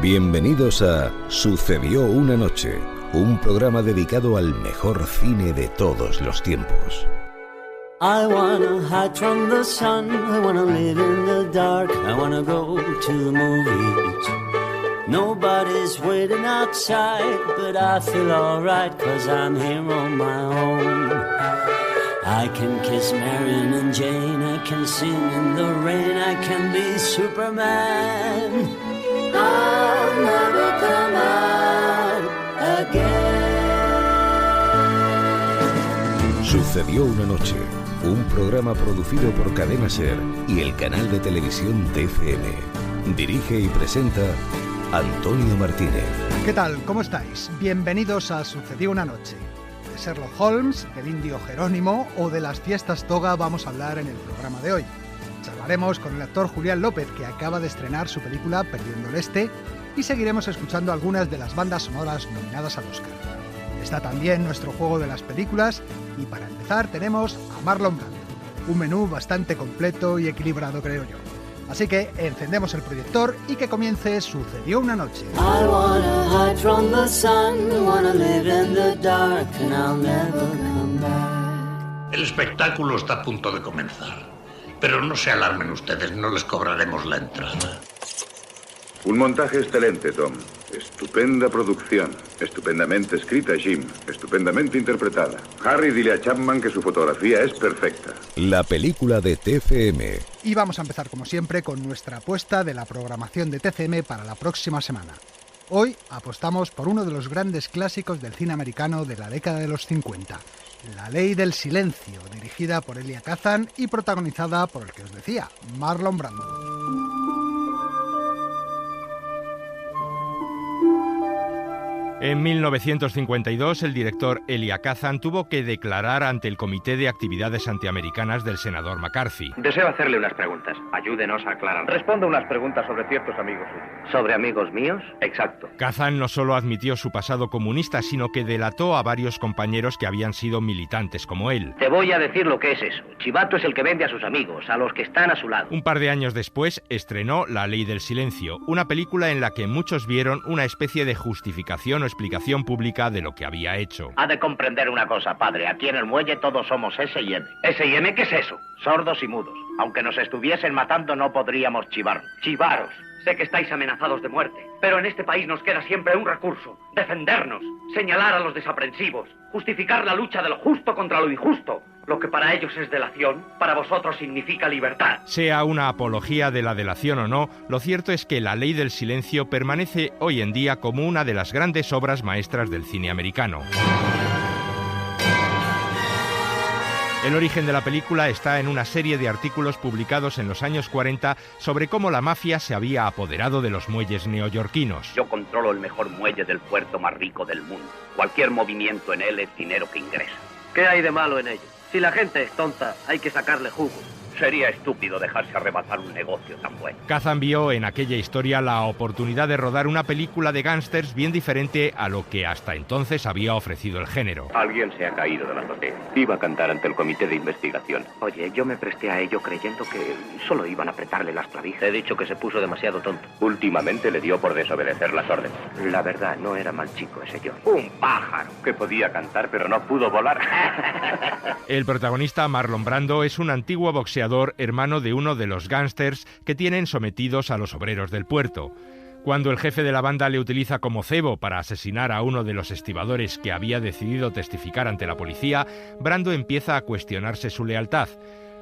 Bienvenidos a Sucedió una noche, un programa dedicado al mejor cine de todos los tiempos. I wanna hide from the sun, I wanna live in the dark, I wanna go to the movies. Nobody's waiting outside, but I feel alright, 'cause I'm here on my own. I can kiss Marion and Jane, I can sing in the rain, I can be Superman. I'll never come out again. Sucedió una noche, un programa producido por Cadena Ser y el canal de televisión TFM. Dirige y presenta Antonio Martínez. ¿Qué tal? ¿Cómo estáis? Bienvenidos a Sucedió una noche. De Sherlock Holmes, del indio Jerónimo o de las fiestas toga vamos a hablar en el programa de hoy. Charlaremos con el actor Julián López, que acaba de estrenar su película Perdiendo el Este, y seguiremos escuchando algunas de las bandas sonoras nominadas al Oscar. Está también nuestro juego de las películas y para empezar tenemos a Marlon Brando. Un menú bastante completo y equilibrado, creo yo. Así que encendemos el proyector y que comience Sucedió una noche. I wanna hide from the sun, wanna live in the dark, and I'll never come back. El espectáculo está a punto de comenzar, pero no se alarmen ustedes, no les cobraremos la entrada. Un montaje excelente, Tom. Estupenda producción. Estupendamente escrita, Jim. Estupendamente interpretada. Harry, dile a Chapman que su fotografía es perfecta. La película de TFM. Y vamos a empezar, como siempre, con nuestra apuesta de la programación de TCM para la próxima semana. Hoy apostamos por uno de los grandes clásicos del cine americano de la década de los 50, La Ley del Silencio, dirigida por Elia Kazan y protagonizada por el que os decía, Marlon Brando. En 1952, el director Elia Kazan tuvo que declarar ante el Comité de Actividades Antiamericanas del senador McCarthy. Deseo hacerle unas preguntas. Ayúdenos a aclarar. Responda unas preguntas sobre ciertos amigos suyos. ¿Sobre amigos míos? Exacto. Kazan no solo admitió su pasado comunista, sino que delató a varios compañeros que habían sido militantes como él. Te voy a decir lo que es eso. Chivato es el que vende a sus amigos, a los que están a su lado. Un par de años después, estrenó La Ley del Silencio, una película en la que muchos vieron una especie de justificación o explicación pública de lo que había hecho. Ha de comprender una cosa, padre. Aquí en el muelle todos somos S&M. ¿S&M qué es eso? Sordos y mudos. Aunque nos estuviesen matando, no podríamos chivar. Chivaros. Sé que estáis amenazados de muerte, pero en este país nos queda siempre un recurso: defendernos, señalar a los desaprensivos, justificar la lucha de lo justo contra lo injusto. Lo que para ellos es delación, para vosotros significa libertad. Sea una apología de la delación o no, lo cierto es que La Ley del Silencio permanece hoy en día como una de las grandes obras maestras del cine americano. El origen de la película está en una serie de artículos publicados en los años 40 sobre cómo la mafia se había apoderado de los muelles neoyorquinos. Yo controlo el mejor muelle del puerto más rico del mundo. Cualquier movimiento en él es dinero que ingresa. ¿Qué hay de malo en ello? Si la gente es tonta, hay que sacarle jugo. Sería estúpido dejarse arrebatar un negocio tan bueno. Kazan vio en aquella historia la oportunidad de rodar una película de gángsters bien diferente a lo que hasta entonces había ofrecido el género. Alguien se ha caído de la azotea. Iba a cantar ante el comité de investigación. Oye, yo me presté a ello creyendo que solo iban a apretarle las clavijas. He dicho que se puso demasiado tonto. Últimamente le dio por desobedecer las órdenes. La verdad, no era mal chico ese yo. Un pájaro que podía cantar pero no pudo volar. El protagonista, Marlon Brando, es un antiguo boxeador hermano de uno de los gángsters que tienen sometidos a los obreros del puerto. Cuando el jefe de la banda le utiliza como cebo para asesinar a uno de los estibadores que había decidido testificar ante la policía, Brando empieza a cuestionarse su lealtad.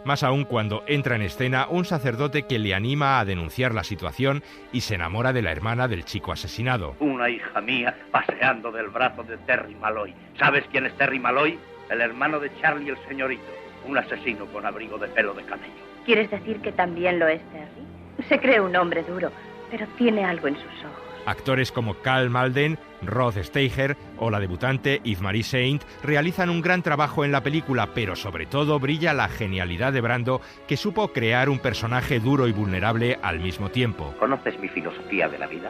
Más aún cuando entra en escena un sacerdote que le anima a denunciar la situación y se enamora de la hermana del chico asesinado. Una hija mía paseando del brazo de Terry Malloy. ¿Sabes quién es Terry Malloy? El hermano de Charlie el señorito. Un asesino con abrigo de pelo de camello. ¿Quieres decir que también lo es Terry? Se cree un hombre duro, pero tiene algo en sus ojos. Actores como Karl Malden, Rod Steiger o la debutante Yves-Marie Saint realizan un gran trabajo en la película, pero sobre todo brilla la genialidad de Brando, que supo crear un personaje duro y vulnerable al mismo tiempo. ¿Conoces mi filosofía de la vida?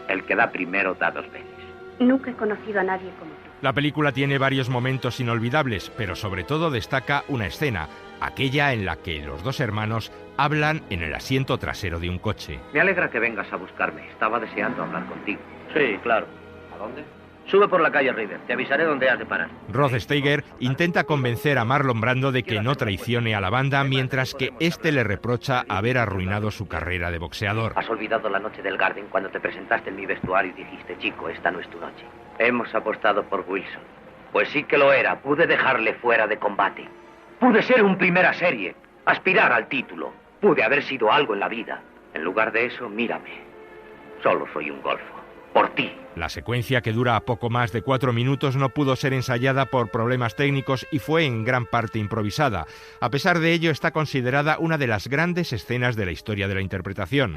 El que da primero da dos veces. Nunca he conocido a nadie como tú. La película tiene varios momentos inolvidables, pero sobre todo destaca una escena, aquella en la que los dos hermanos hablan en el asiento trasero de un coche. Me alegra que vengas a buscarme. Estaba deseando hablar contigo. Sí, claro. ¿A dónde? Sube por la calle River. Te avisaré dónde has de parar. Rod Steiger intenta convencer a Marlon Brando de que no traicione a la banda, mientras que este le reprocha haber arruinado su carrera de boxeador. Has olvidado la noche del Garden cuando te presentaste en mi vestuario y dijiste, chico, esta no es tu noche. Hemos apostado por Wilson. Pues sí que lo era. Pude dejarle fuera de combate. Pude ser un primera serie. Aspirar al título. Pude haber sido algo en la vida. En lugar de eso, mírame. Solo soy un golfo. Por ti. La secuencia, que dura poco más de 4 minutos, no pudo ser ensayada por problemas técnicos y fue en gran parte improvisada. A pesar de ello, está considerada una de las grandes escenas de la historia de la interpretación.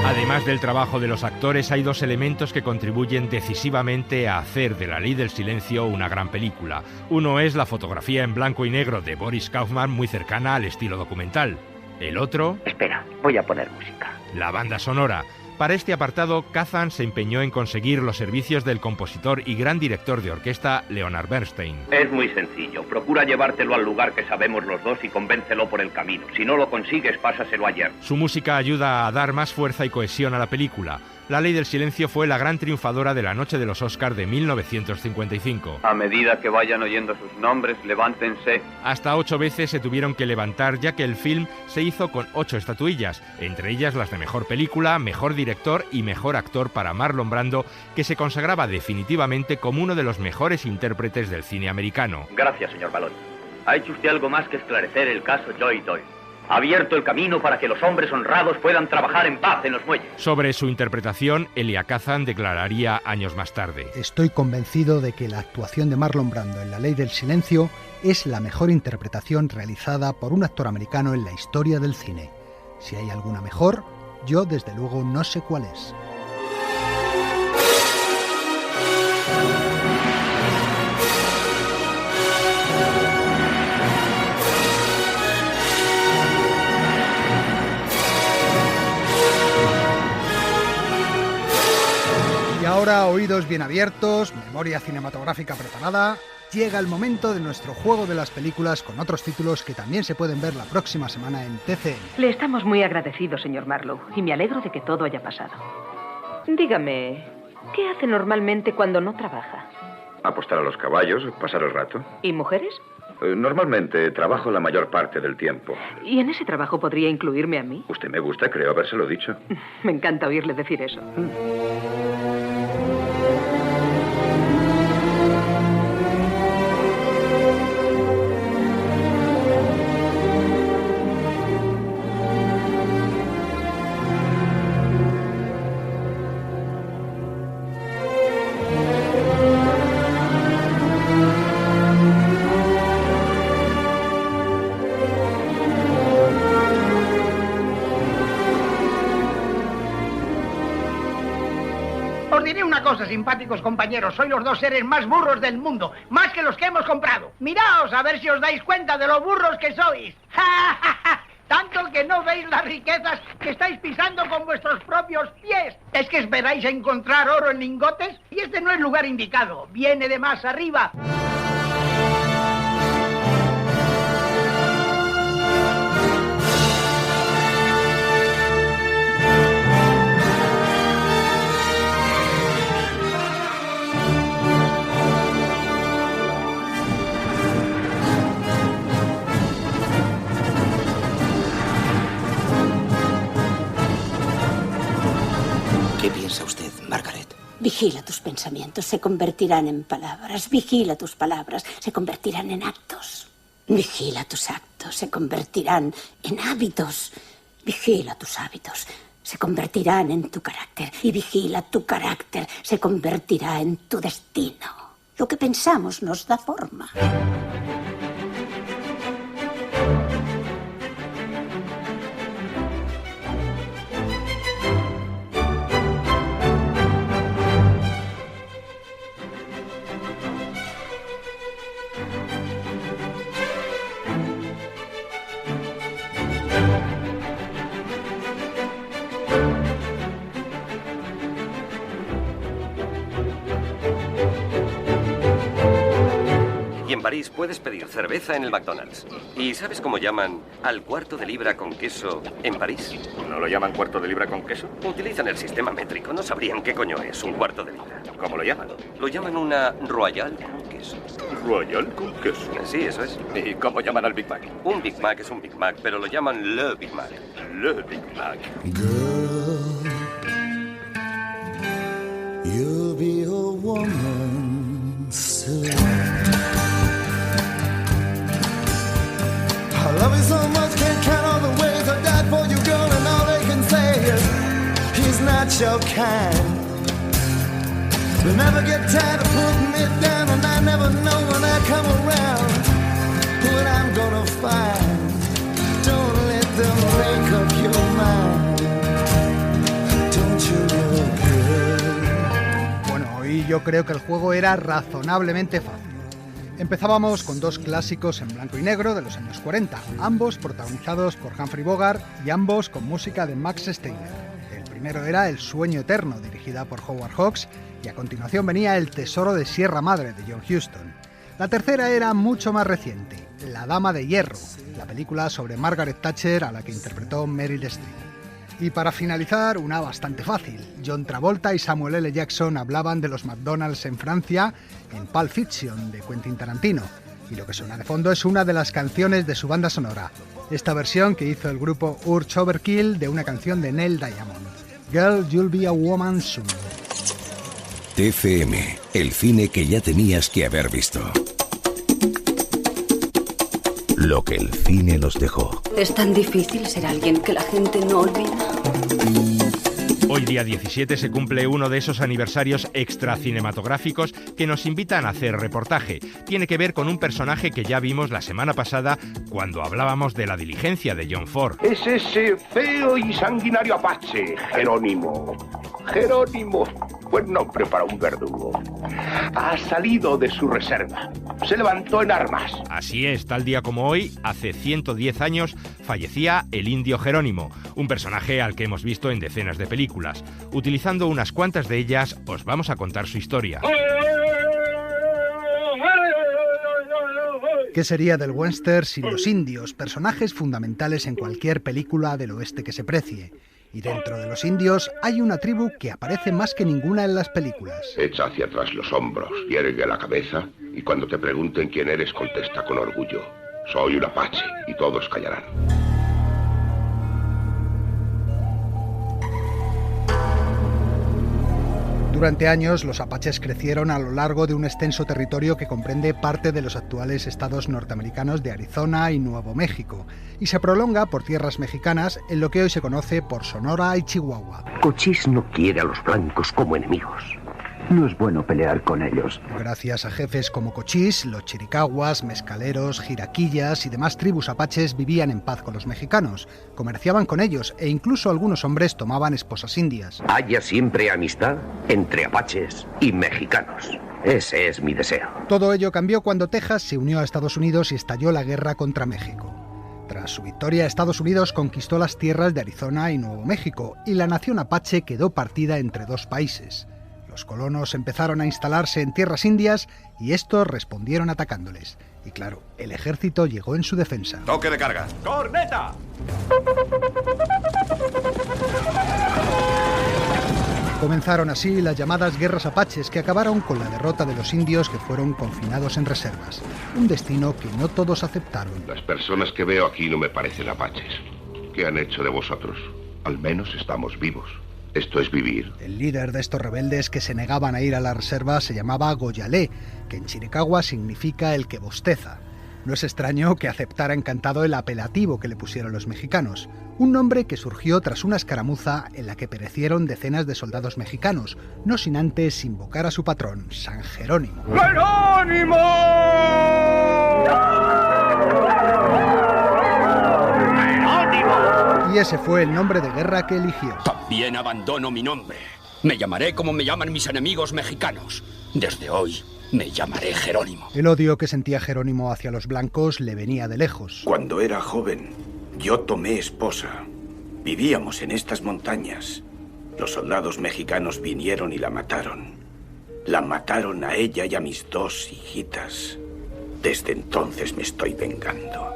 Además del trabajo de los actores, hay 2 elementos que contribuyen decisivamente a hacer de La Ley del Silencio una gran película. Uno es la fotografía en blanco y negro de Boris Kaufman, muy cercana al estilo documental. El otro... Espera, voy a poner música. La banda sonora. Para este apartado, Kazan se empeñó en conseguir los servicios del compositor y gran director de orquesta Leonard Bernstein. Es muy sencillo. Procura llevártelo al lugar que sabemos los dos y convéncelo por el camino. Si no lo consigues, pásaselo ayer. Su música ayuda a dar más fuerza y cohesión a la película. La Ley del Silencio fue la gran triunfadora de la noche de los Oscar de 1955. A medida que vayan oyendo sus nombres, levántense. Hasta 8 veces se tuvieron que levantar, ya que el film se hizo con 8 estatuillas, entre ellas las de Mejor Película, Mejor Director y Mejor Actor para Marlon Brando, que se consagraba definitivamente como uno de los mejores intérpretes del cine americano. Gracias, señor Balón. Ha hecho usted algo más que esclarecer el caso Joy Doyle. Ha abierto el camino para que los hombres honrados puedan trabajar en paz en los muelles. Sobre su interpretación, Elia Kazan declararía años más tarde: Estoy convencido de que la actuación de Marlon Brando en La Ley del Silencio es la mejor interpretación realizada por un actor americano en la historia del cine. Si hay alguna mejor, yo desde luego no sé cuál es. Y ahora, oídos bien abiertos, memoria cinematográfica preparada, llega el momento de nuestro juego de las películas con otros títulos que también se pueden ver la próxima semana en TCM. Le estamos muy agradecidos, señor Marlowe, y me alegro de que todo haya pasado. Dígame, ¿qué hace normalmente cuando no trabaja? Apostar a los caballos, pasar el rato. ¿Y mujeres? Normalmente trabajo la mayor parte del tiempo. ¿Y en ese trabajo podría incluirme a mí? Usted me gusta, creo habérselo dicho. Me encanta oírle decir eso. Os diré una cosa, simpáticos compañeros. Sois los 2 seres más burros del mundo. Más que los que hemos comprado. Miraos a ver si os dais cuenta de lo burros que sois. Tanto que no veis las riquezas que estáis pisando con vuestros propios pies. ¿Es que esperáis a encontrar oro en lingotes? Y este no es lugar indicado. Viene de más arriba. ¿Qué piensa usted, Margaret? Vigila tus pensamientos, se convertirán en palabras. Vigila tus palabras, se convertirán en actos. Vigila tus actos, se convertirán en hábitos. Vigila tus hábitos, se convertirán en tu carácter. Y vigila tu carácter, se convertirá en tu destino. Lo que pensamos nos da forma. París puedes pedir cerveza en el McDonald's. ¿Y sabes cómo llaman al cuarto de libra con queso en París? ¿No lo llaman cuarto de libra con queso? Utilizan el sistema métrico. No sabrían qué coño es un cuarto de libra. ¿Cómo lo llaman? Lo llaman una Royal con queso. ¿Royal con queso? Sí, eso es. ¿Y cómo llaman al Big Mac? Un Big Mac es un Big Mac, pero lo llaman Le Big Mac. Le Big Mac. You'll be a woman soon. I love you so much, can't count all the ways I died for you, girl, and all they can say is he's not your kind. They never get tired of putting me down, and I never know when I come around what I'm gonna find. Don't let them make up your mind. Don't you know, girl? Bueno, hoy yo creo que el juego era razonablemente fácil. Empezábamos con dos clásicos en blanco y negro de los años 40, ambos protagonizados por Humphrey Bogart y ambos con música de Max Steiner. El primero era El sueño eterno, dirigida por Howard Hawks, y a continuación venía El tesoro de Sierra Madre, de John Huston. La tercera era mucho más reciente, La dama de hierro, la película sobre Margaret Thatcher a la que interpretó Meryl Streep. Y para finalizar, una bastante fácil. John Travolta y Samuel L. Jackson hablaban de los McDonald's en Francia en Pulp Fiction, de Quentin Tarantino. Y lo que suena de fondo es una de las canciones de su banda sonora. Esta versión que hizo el grupo Urge Overkill de una canción de Neil Diamond. Girl, You'll Be a Woman Soon. TFM, el cine que ya tenías que haber visto. Lo que el cine nos dejó. Es tan difícil ser alguien que la gente no olvida. Hoy día 17 se cumple uno de esos aniversarios extracinematográficos que nos invitan a hacer reportaje. Tiene que ver con un personaje que ya vimos la semana pasada cuando hablábamos de La diligencia de John Ford. Es ese feo y sanguinario apache, Jerónimo. Jerónimo, buen nombre para un verdugo. Ha salido de su reserva. Se levantó en armas. Así es, tal día como hoy, hace 110 años, fallecía el indio Jerónimo, un personaje al que hemos visto en decenas de películas. Utilizando unas cuantas de ellas, os vamos a contar su historia. ¿Qué sería del western sin los indios, personajes fundamentales en cualquier película del oeste que se precie? Y dentro de los indios hay una tribu que aparece más que ninguna en las películas. Echa hacia atrás los hombros y ergue la cabeza, y cuando te pregunten quién eres, contesta con orgullo: soy un apache, y todos callarán. Durante años, los apaches crecieron a lo largo de un extenso territorio que comprende parte de los actuales estados norteamericanos de Arizona y Nuevo México, y se prolonga por tierras mexicanas en lo que hoy se conoce por Sonora y Chihuahua. Cochise no quiere a los blancos como enemigos. No es bueno pelear con ellos. Gracias a jefes como Cochise, los chiricahuas, mezcaleros, jiraquillas y demás tribus apaches vivían en paz con los mexicanos, comerciaban con ellos e incluso algunos hombres tomaban esposas indias. Haya siempre amistad entre apaches y mexicanos. Ese es mi deseo. Todo ello cambió cuando Texas se unió a Estados Unidos y estalló la guerra contra México. Tras su victoria, Estados Unidos conquistó las tierras de Arizona y Nuevo México y la nación apache quedó partida entre dos países. Los colonos empezaron a instalarse en tierras indias y estos respondieron atacándoles. Y claro, el ejército llegó en su defensa. ¡Toque de carga! ¡Corneta! Comenzaron así las llamadas guerras apaches que acabaron con la derrota de los indios que fueron confinados en reservas. Un destino que no todos aceptaron. Las personas que veo aquí no me parecen apaches. ¿Qué han hecho de vosotros? Al menos estamos vivos. Esto es vivir. El líder de estos rebeldes que se negaban a ir a la reserva se llamaba Goyalé, que en chiricahua significa el que bosteza. No es extraño que aceptara encantado el apelativo que le pusieron los mexicanos, un nombre que surgió tras una escaramuza en la que perecieron decenas de soldados mexicanos, no sin antes invocar a su patrón, San Jerónimo. ¡Jerónimo! Y ese fue el nombre de guerra que eligió. También abandono mi nombre. Me llamaré como me llaman mis enemigos mexicanos. Desde hoy me llamaré Jerónimo. El odio que sentía Jerónimo hacia los blancos le venía de lejos. Cuando era joven, yo tomé esposa. Vivíamos en estas montañas. Los soldados mexicanos vinieron y la mataron. La mataron a ella y a mis dos hijitas. Desde entonces me estoy vengando.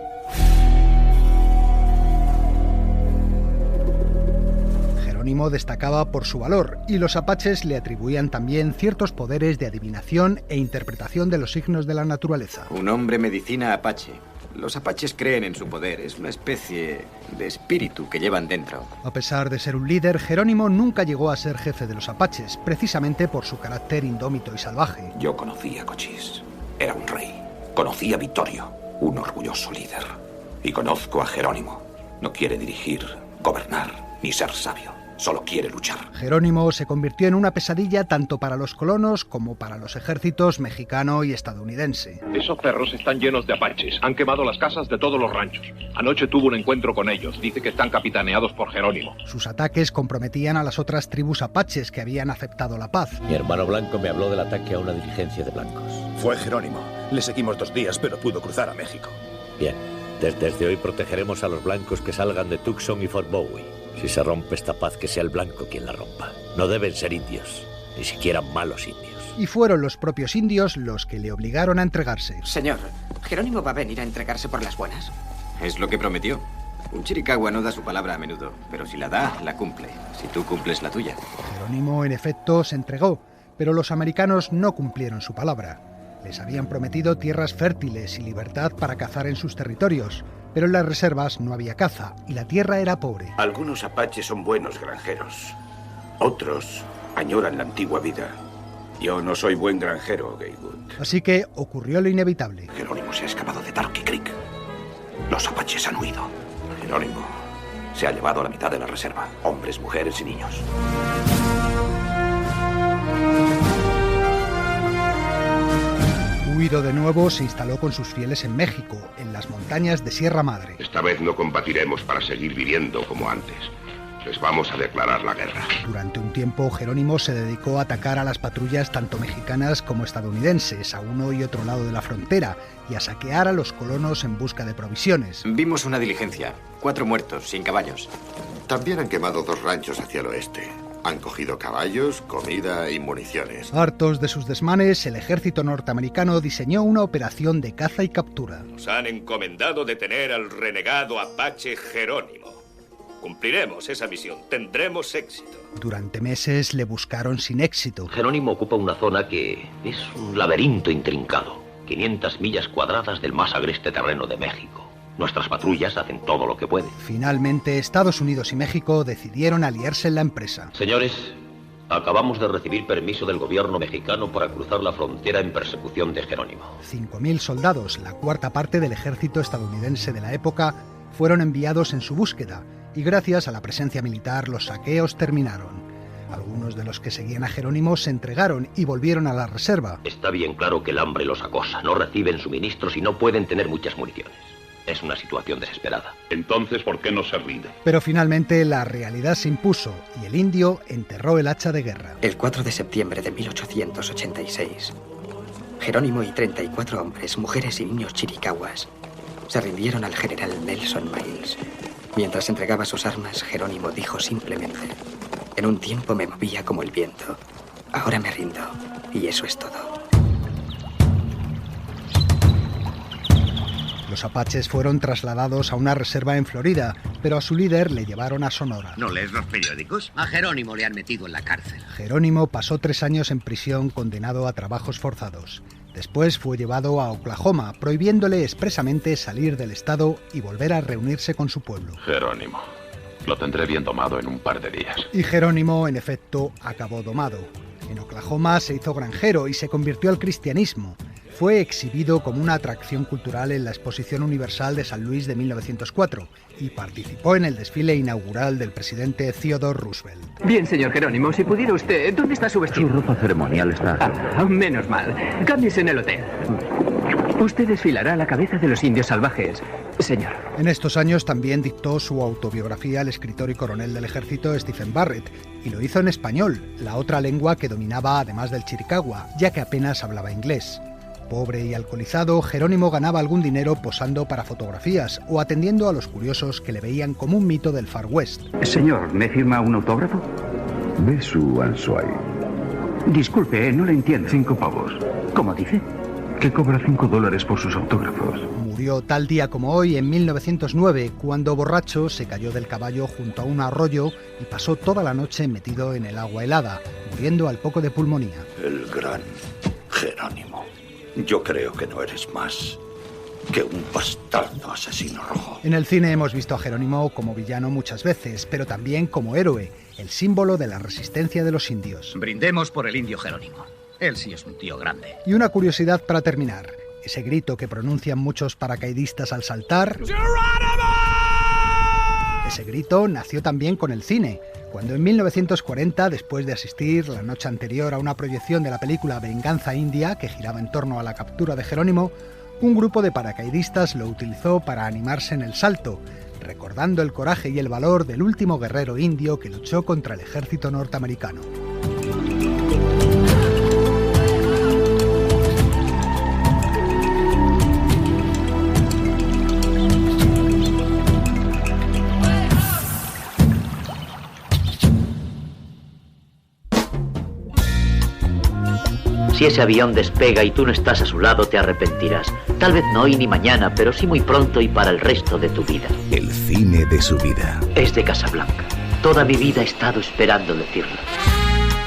Jerónimo destacaba por su valor y los apaches le atribuían también ciertos poderes de adivinación e interpretación de los signos de la naturaleza. Un hombre medicina apache. Los apaches creen en su poder, es una especie de espíritu que llevan dentro. A pesar de ser un líder, Jerónimo nunca llegó a ser jefe de los apaches, precisamente por su carácter indómito y salvaje. Yo conocí a Cochise. Era un rey. Conocí a Vittorio, un orgulloso líder. Y conozco a Jerónimo. No quiere dirigir, gobernar, ni ser sabio. Solo quiere luchar. Jerónimo se convirtió en una pesadilla tanto para los colonos como para los ejércitos mexicano y estadounidense. Esos perros están llenos de apaches. Han quemado las casas de todos los ranchos. Anoche tuve un encuentro con ellos. Dice que están capitaneados por Jerónimo. Sus ataques comprometían a las otras tribus apaches que habían aceptado la paz. Mi hermano blanco me habló del ataque a una diligencia de blancos. Fue Jerónimo. Le seguimos 2 días, pero pudo cruzar a México. Bien. Desde hoy protegeremos a los blancos que salgan de Tucson y Fort Bowie. Si se rompe esta paz, que sea el blanco quien la rompa. No deben ser indios, ni siquiera malos indios. Y fueron los propios indios los que le obligaron a entregarse. Señor, ¿Jerónimo va a venir a entregarse por las buenas? Es lo que prometió. Un chiricahua no da su palabra a menudo, pero si la da, la cumple. Si tú cumples la tuya. Jerónimo, en efecto, se entregó, pero los americanos no cumplieron su palabra. Les habían prometido tierras fértiles y libertad para cazar en sus territorios, pero en las reservas no había caza y la tierra era pobre. Algunos apaches son buenos granjeros. Otros añoran la antigua vida. Yo no soy buen granjero, Gaywood. Así que ocurrió lo inevitable. Jerónimo se ha escapado de Turkey Creek. Los apaches han huido. Jerónimo se ha llevado a la mitad de la reserva. Hombres, mujeres y niños. Huido de nuevo, se instaló con sus fieles en México, en las montañas de Sierra Madre. Esta vez no combatiremos para seguir viviendo como antes. Les vamos a declarar la guerra. Durante un tiempo, Jerónimo se dedicó a atacar a las patrullas tanto mexicanas como estadounidenses, a uno y otro lado de la frontera, y a saquear a los colonos en busca de provisiones. Vimos una diligencia. 4 muertos, sin caballos. También han quemado 2 ranchos hacia el oeste. Han cogido caballos, comida y municiones. Hartos de sus desmanes, el ejército norteamericano diseñó una operación de caza y captura. Nos han encomendado detener al renegado apache Jerónimo. Cumpliremos esa misión, tendremos éxito. Durante meses le buscaron sin éxito. Jerónimo ocupa una zona que es un laberinto intrincado. 500 millas cuadradas del más agreste terreno de México. Nuestras patrullas hacen todo lo que pueden. Finalmente, Estados Unidos y México decidieron aliarse en la empresa. Señores, acabamos de recibir permiso del gobierno mexicano para cruzar la frontera en persecución de Jerónimo. 5.000 soldados, la cuarta parte del ejército estadounidense de la época, fueron enviados en su búsqueda, y gracias a la presencia militar los saqueos terminaron. Algunos de los que seguían a Jerónimo se entregaron y volvieron a la reserva. Está bien claro que el hambre los acosa, no reciben suministros y no pueden tener muchas municiones. Es una situación desesperada. Entonces, ¿por qué no se rinde? Pero finalmente la realidad se impuso y el indio enterró el hacha de guerra. El 4 de septiembre de 1886, Jerónimo y 34 hombres, mujeres y niños chiricahuas se rindieron al general Nelson Miles. Mientras entregaba sus armas, Jerónimo dijo simplemente: en un tiempo me movía como el viento. Ahora me rindo. Y eso es todo. Los apaches fueron trasladados a una reserva en Florida, pero a su líder le llevaron a Sonora. ¿No lees los periódicos? A Jerónimo le han metido en la cárcel. Jerónimo pasó 3 años en prisión condenado a trabajos forzados. Después fue llevado a Oklahoma, prohibiéndole expresamente salir del estado y volver a reunirse con su pueblo. Jerónimo. Lo tendré bien domado en un par de días. Y Jerónimo, en efecto, acabó domado. En Oklahoma se hizo granjero y se convirtió al cristianismo. Fue exhibido como una atracción cultural en la Exposición Universal de San Luis de 1904 y participó en el desfile inaugural del presidente Theodore Roosevelt. Bien, señor Jerónimo, si pudiera usted... ¿Dónde está su vestido? Su ropa ceremonial está... menos mal. Cámbiese en el hotel. Usted desfilará a la cabeza de los indios salvajes, señor. En estos años también dictó su autobiografía el escritor y coronel del ejército Stephen Barrett, y lo hizo en español, la otra lengua que dominaba además del chiricahua, ya que apenas hablaba inglés. Pobre y alcoholizado, Jerónimo ganaba algún dinero posando para fotografías o atendiendo a los curiosos que le veían como un mito del Far West. Señor, ¿me firma un autógrafo? Besu Ansoy. Disculpe, no le entiendo. 5 pavos. ¿Cómo dice? que cobra $5 por sus autógrafos. Murió tal día como hoy, en 1909, cuando borracho se cayó del caballo junto a un arroyo y pasó toda la noche metido en el agua helada, muriendo al poco de pulmonía. El gran Jerónimo. Yo creo que no eres más que un bastardo asesino rojo. En el cine hemos visto a Jerónimo como villano muchas veces, pero también como héroe, el símbolo de la resistencia de los indios. Brindemos por el indio Jerónimo. Él sí es un tío grande. Y una curiosidad para terminar. Ese grito que pronuncian muchos paracaidistas al saltar... Ese grito nació también con el cine, cuando en 1940, después de asistir la noche anterior a una proyección de la película Venganza India, que giraba en torno a la captura de Jerónimo, un grupo de paracaidistas lo utilizó para animarse en el salto, recordando el coraje y el valor del último guerrero indio que luchó contra el ejército norteamericano. Si ese avión despega y tú no estás a su lado, te arrepentirás. Tal vez no hoy ni mañana, pero sí muy pronto y para el resto de tu vida. El cine de su vida. Es de Casablanca. Toda mi vida he estado esperando decirlo.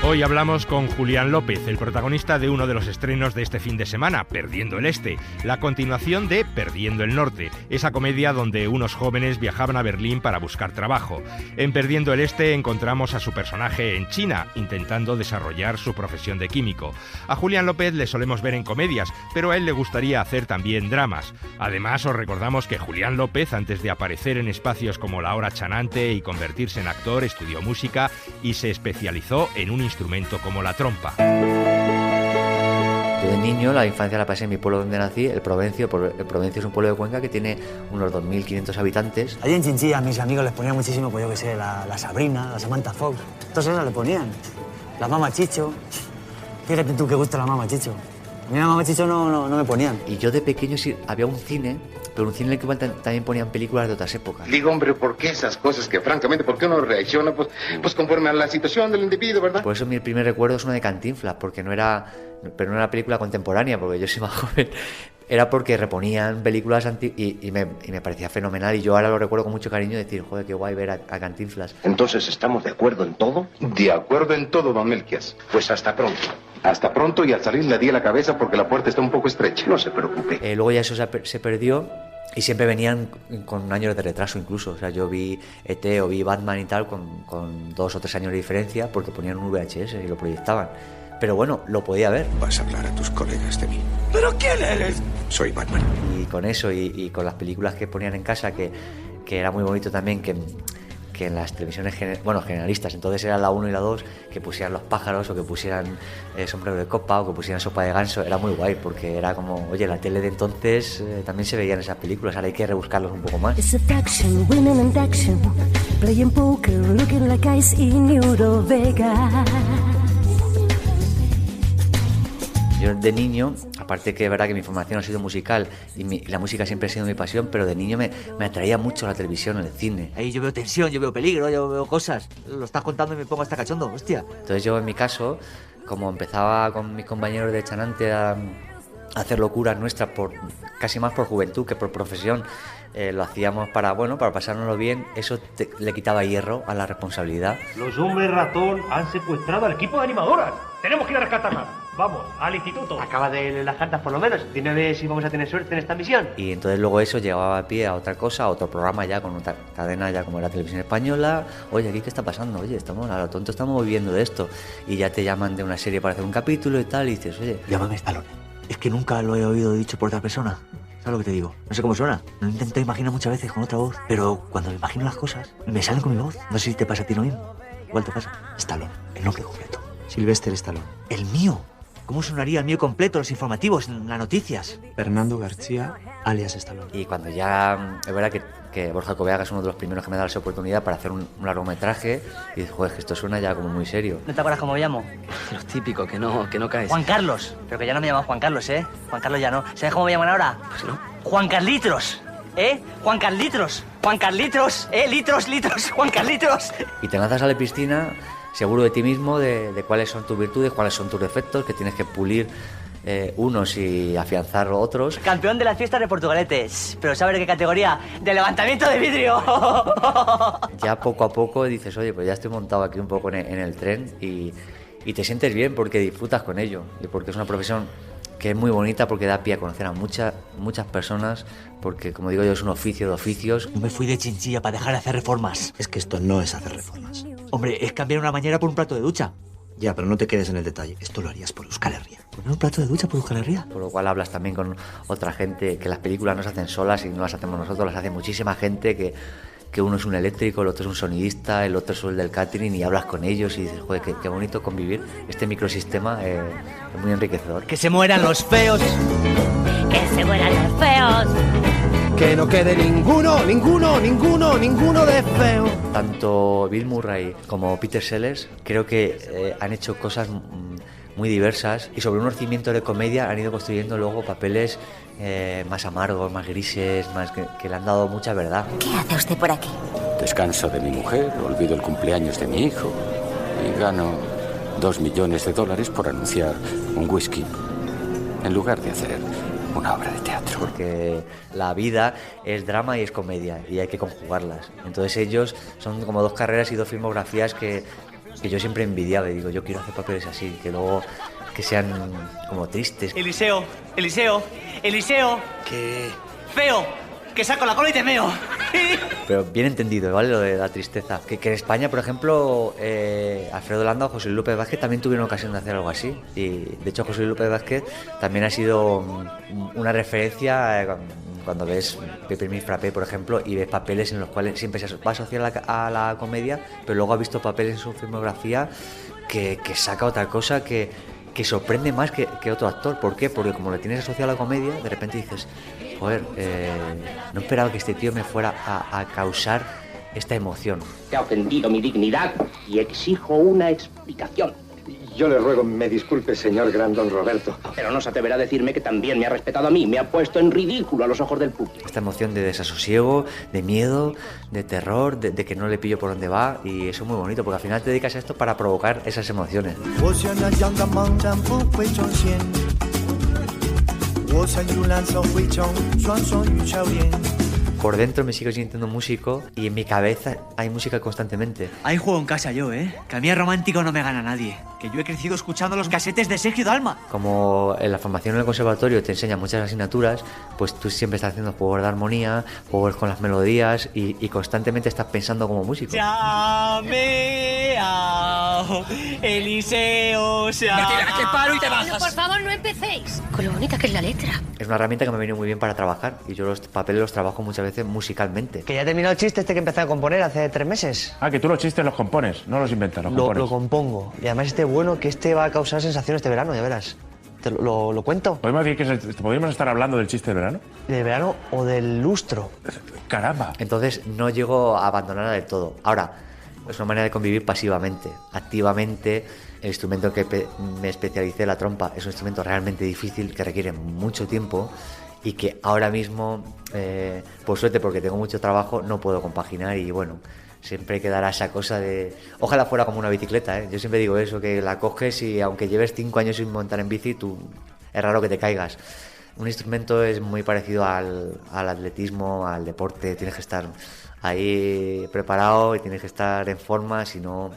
Hoy hablamos con Julián López, el protagonista de uno de los estrenos de este fin de semana, Perdiendo el Este, la continuación de Perdiendo el Norte, esa comedia donde unos jóvenes viajaban a Berlín para buscar trabajo. En Perdiendo el Este encontramos a su personaje en China, intentando desarrollar su profesión de químico. A Julián López le solemos ver en comedias, pero a él le gustaría hacer también dramas. Además, os recordamos que Julián López, antes de aparecer en espacios como La Hora Chanante y convertirse en actor, estudió música y se especializó en un instrumento como la trompa. Yo de niño la infancia la pasé en mi pueblo donde nací, el Provencio. El Provencio es un pueblo de Cuenca que tiene unos 2.500 habitantes. Allí en Chinchilla a mis amigos les ponían muchísimo, pues yo que sé, la Sabrina, la Samantha Fox. Entonces esas le ponían. La Mama Chicho. Fíjate tú qué gusta la Mama Chicho. A mí la Mama Chicho no me ponían. Y yo de pequeño sí había un cine, pero un cine en el que también ponían películas de otras épocas. Digo, hombre, ¿por qué esas cosas que francamente, por qué uno reacciona pues conforme a la situación del individuo, verdad? Por eso mi primer recuerdo es uno de Cantinflas, porque no era película contemporánea, porque yo soy más joven. Era porque reponían películas y me parecía fenomenal, y yo ahora lo recuerdo con mucho cariño, decir, joder, qué guay ver a Cantinflas. Entonces, ¿estamos de acuerdo en todo? De acuerdo en todo, don Melquias. Pues hasta pronto. Hasta pronto, y al salir le di a la cabeza porque la puerta está un poco estrecha. No se preocupe. Luego ya eso se perdió. Y siempre venían con años de retraso incluso. O sea, yo vi E.T. o vi Batman y tal con 2 o 3 años de diferencia, porque ponían un VHS y lo proyectaban. Pero bueno, lo podía ver. Vas a hablar a tus colegas de mí. ¿Pero quién eres? Soy Batman. Y con eso y con las películas que ponían en casa, que era muy bonito también que en las televisiones generalistas, entonces era la 1 y la 2, que pusieran Los pájaros o que pusieran Sombrero de copa o que pusieran Sopa de ganso. Era muy guay, porque era como, oye, la tele de entonces también se veían esas películas, ahora hay que rebuscarlos un poco más. Yo de niño, aparte que es verdad que mi formación ha sido musical y la música siempre ha sido mi pasión, pero de niño me atraía mucho la televisión, el cine. Ahí yo veo tensión, yo veo peligro, yo veo cosas. Lo estás contando y me pongo hasta cachondo, hostia. Entonces yo en mi caso, como empezaba con mis compañeros de Chanante a hacer locuras nuestras, casi más por juventud que por profesión, lo hacíamos para pasárnoslo bien, eso le quitaba hierro a la responsabilidad. Los hombres ratón han secuestrado al equipo de animadoras. Tenemos que ir a rescatarlas. Vamos, al instituto. Acaba de leer las cartas por lo menos. Dime a ver si vamos a tener suerte en esta misión. Y entonces luego eso llevaba a pie a otra cosa, a otro programa ya con otra cadena ya como la Televisión Española. Oye, ¿aquí qué está pasando? Oye, a lo tonto estamos viviendo de esto. Y ya te llaman de una serie para hacer un capítulo y tal, y dices, oye... Llámame Stallone. Es que nunca lo he oído dicho por otra persona. ¿Sabes lo que te digo? No sé cómo suena. Lo intento imaginar muchas veces con otra voz. Pero cuando me imagino las cosas, me salen con mi voz. No sé si te pasa a ti lo mismo. Igual te pasa. Stallone, el nombre completo. Sylvester Stallone. El mío. ¿Cómo sonaría el mío completo, los informativos, en las noticias? Fernando García, alias Stallone. Y cuando ya... Es verdad que Borja Coveaga es uno de los primeros que me da esa oportunidad para hacer un largometraje, y dices, joder, que esto suena ya como muy serio. ¿No te acuerdas cómo me llamo? Lo típico, que no caes. Juan Carlos. Pero que ya no me llaman Juan Carlos, ¿eh? Juan Carlos ya no. ¿Sabes cómo me llaman ahora? Pues no. Juan Carlitos. Juan Carlitos. Juan Carlitos. Litros. Juan Carlitos. Y te lanzas a la piscina... seguro de ti mismo, de cuáles son tus virtudes, cuáles son tus defectos, que tienes que pulir unos y afianzar otros. Campeón de las fiestas de Portugalete, pero ¿sabes de qué categoría? ¡De levantamiento de vidrio! Ya poco a poco dices, oye, pues ya estoy montado aquí un poco en el tren y te sientes bien porque disfrutas con ello y porque es una profesión que es muy bonita porque da pie a conocer a muchas personas, porque como digo yo es un oficio de oficios. Yo me fui de Chinchilla para dejar de hacer reformas. Es que esto no es hacer reformas. Hombre, es cambiar una bañera por un plato de ducha. Ya, pero no te quedes en el detalle. Esto lo harías por Euskal Herria. ¿Poner un plato de ducha por Euskal Herria? Por lo cual hablas también con otra gente, que las películas no se hacen solas y no las hacemos nosotros, las hace muchísima gente, que uno es un eléctrico, el otro es un sonidista, el otro es el del catering, y hablas con ellos y dices, joder, qué bonito convivir. Este microsistema es muy enriquecedor. ¡Que se mueran los feos! ¡Que se mueran los feos! Que no quede ninguno de feo. Tanto Bill Murray como Peter Sellers creo que han hecho cosas muy diversas y sobre unos cimientos de comedia han ido construyendo luego papeles más amargos, más grises, más que le han dado mucha verdad. ¿Qué hace usted por aquí? Descanso de mi mujer, olvido el cumpleaños de mi hijo y gano $2 millones por anunciar un whisky en lugar de hacer una obra de teatro. Porque la vida es drama y es comedia y hay que conjugarlas. Entonces ellos son como dos carreras y dos filmografías que yo siempre he envidiado y digo, yo quiero hacer papeles así, que luego que sean como tristes. Eliseo. ¿Qué? Feo, que saco la cola y te meo. Pero bien entendido, ¿vale? Lo de la tristeza. Que en España, por ejemplo, Alfredo Landa o José Luis López Vázquez también tuvieron ocasión de hacer algo así. Y de hecho José Luis López Vázquez también ha sido una referencia cuando ves Pepe Mis Frappé, por ejemplo, y ves papeles en los cuales siempre se va a asociar a la comedia, pero luego ha visto papeles en su filmografía que saca otra cosa que sorprende más que otro actor. ¿Por qué? Porque como le tienes asociado a la comedia, de repente dices, joder, no esperaba que este tío me fuera a causar esta emoción. Te ha ofendido mi dignidad y exijo una explicación. Yo le ruego me disculpe, señor gran don Roberto. Pero no se atreverá a decirme que también me ha respetado a mí, me ha puesto en ridículo a los ojos del público. Esta emoción de desasosiego, de miedo, de terror, de que no le pillo por dónde va, y eso es muy bonito, porque al final te dedicas a esto para provocar esas emociones. Por dentro me sigo sintiendo músico y en mi cabeza hay música constantemente. Ahí juego en casa yo, que a mí el romántico no me gana nadie. Que yo he crecido escuchando los casetes de Sergio Dalma. Como en la formación en el conservatorio te enseñan muchas asignaturas, pues tú siempre estás haciendo juegos de armonía, juegos con las melodías y constantemente estás pensando como músico. Eliseo, Martina, que paro y te bajas. Pero por favor, no empecéis. Con lo bonita que es la letra. Es una herramienta que me ha venido muy bien para trabajar y yo los papeles los trabajo muchas veces musicalmente. Que ya he terminado el chiste que empecé a componer hace 3 meses. Ah, que tú los chistes los compones, no los inventas, los compones. Lo compongo. Y además bueno, que va a causar sensación este verano, ya verás. ¿Te lo cuento? ¿Podríamos estar hablando del chiste de verano? ¿Del verano o del lustro? ¡Caramba! Entonces no llego a abandonarla del todo. Ahora, es una manera de convivir pasivamente. Activamente, el instrumento que me especialicé, la trompa, es un instrumento realmente difícil que requiere mucho tiempo y que ahora mismo, por suerte, porque tengo mucho trabajo, no puedo compaginar y bueno, siempre quedará esa cosa de... Ojalá fuera como una bicicleta, ¿eh? Yo siempre digo eso, que la coges y aunque lleves 5 años sin montar en bici, es raro que te caigas. Un instrumento es muy parecido al atletismo, al deporte, tienes que estar ahí preparado y tienes que estar en forma, si no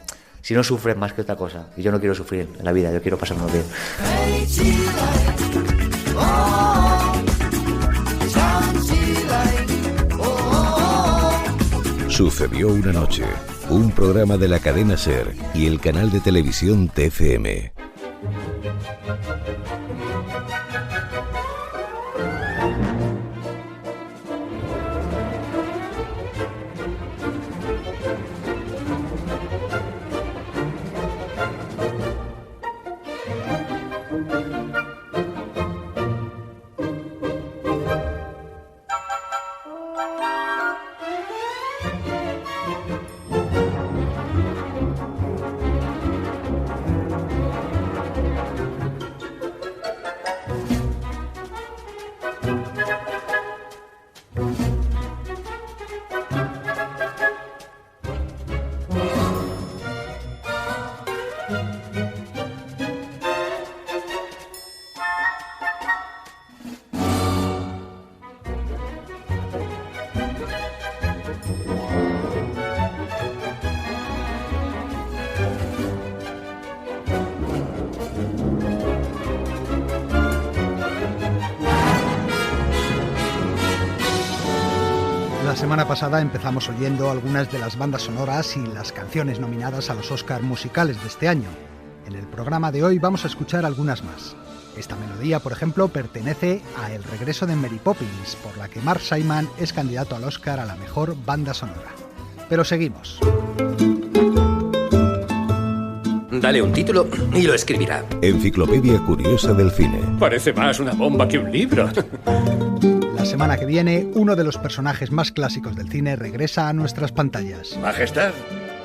sufres más que otra cosa. Y yo no quiero sufrir en la vida, yo quiero pasármelo bien. Sucedió una noche, un programa de la cadena SER y el canal de televisión TFM. semana pasada empezamos oyendo algunas de las bandas sonoras y las canciones nominadas a los Oscar musicales de este año. En el programa de hoy vamos a escuchar algunas más. Esta melodía, por ejemplo, pertenece a El regreso de Mary Poppins, por la que Mark Simon es candidato al Oscar a la mejor banda sonora. Pero seguimos. Dale un título y lo escribirá. Enciclopedia Curiosa del Cine. Parece más una bomba que un libro. La semana que viene, uno de los personajes más clásicos del cine regresa a nuestras pantallas. Majestad,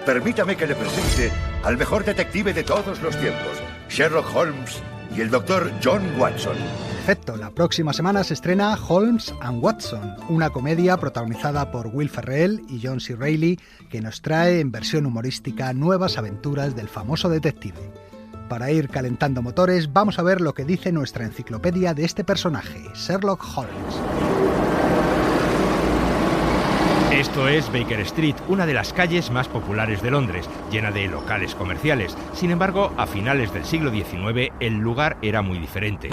permítame que le presente al mejor detective de todos los tiempos, Sherlock Holmes y el doctor John Watson. Perfecto, la próxima semana se estrena Holmes and Watson, una comedia protagonizada por Will Ferrell y John C. Reilly que nos trae en versión humorística nuevas aventuras del famoso detective. Para ir calentando motores, vamos a ver lo que dice nuestra enciclopedia de este personaje, Sherlock Holmes. Esto es Baker Street, una de las calles más populares de Londres, llena de locales comerciales. Sin embargo, a finales del siglo XIX, el lugar era muy diferente.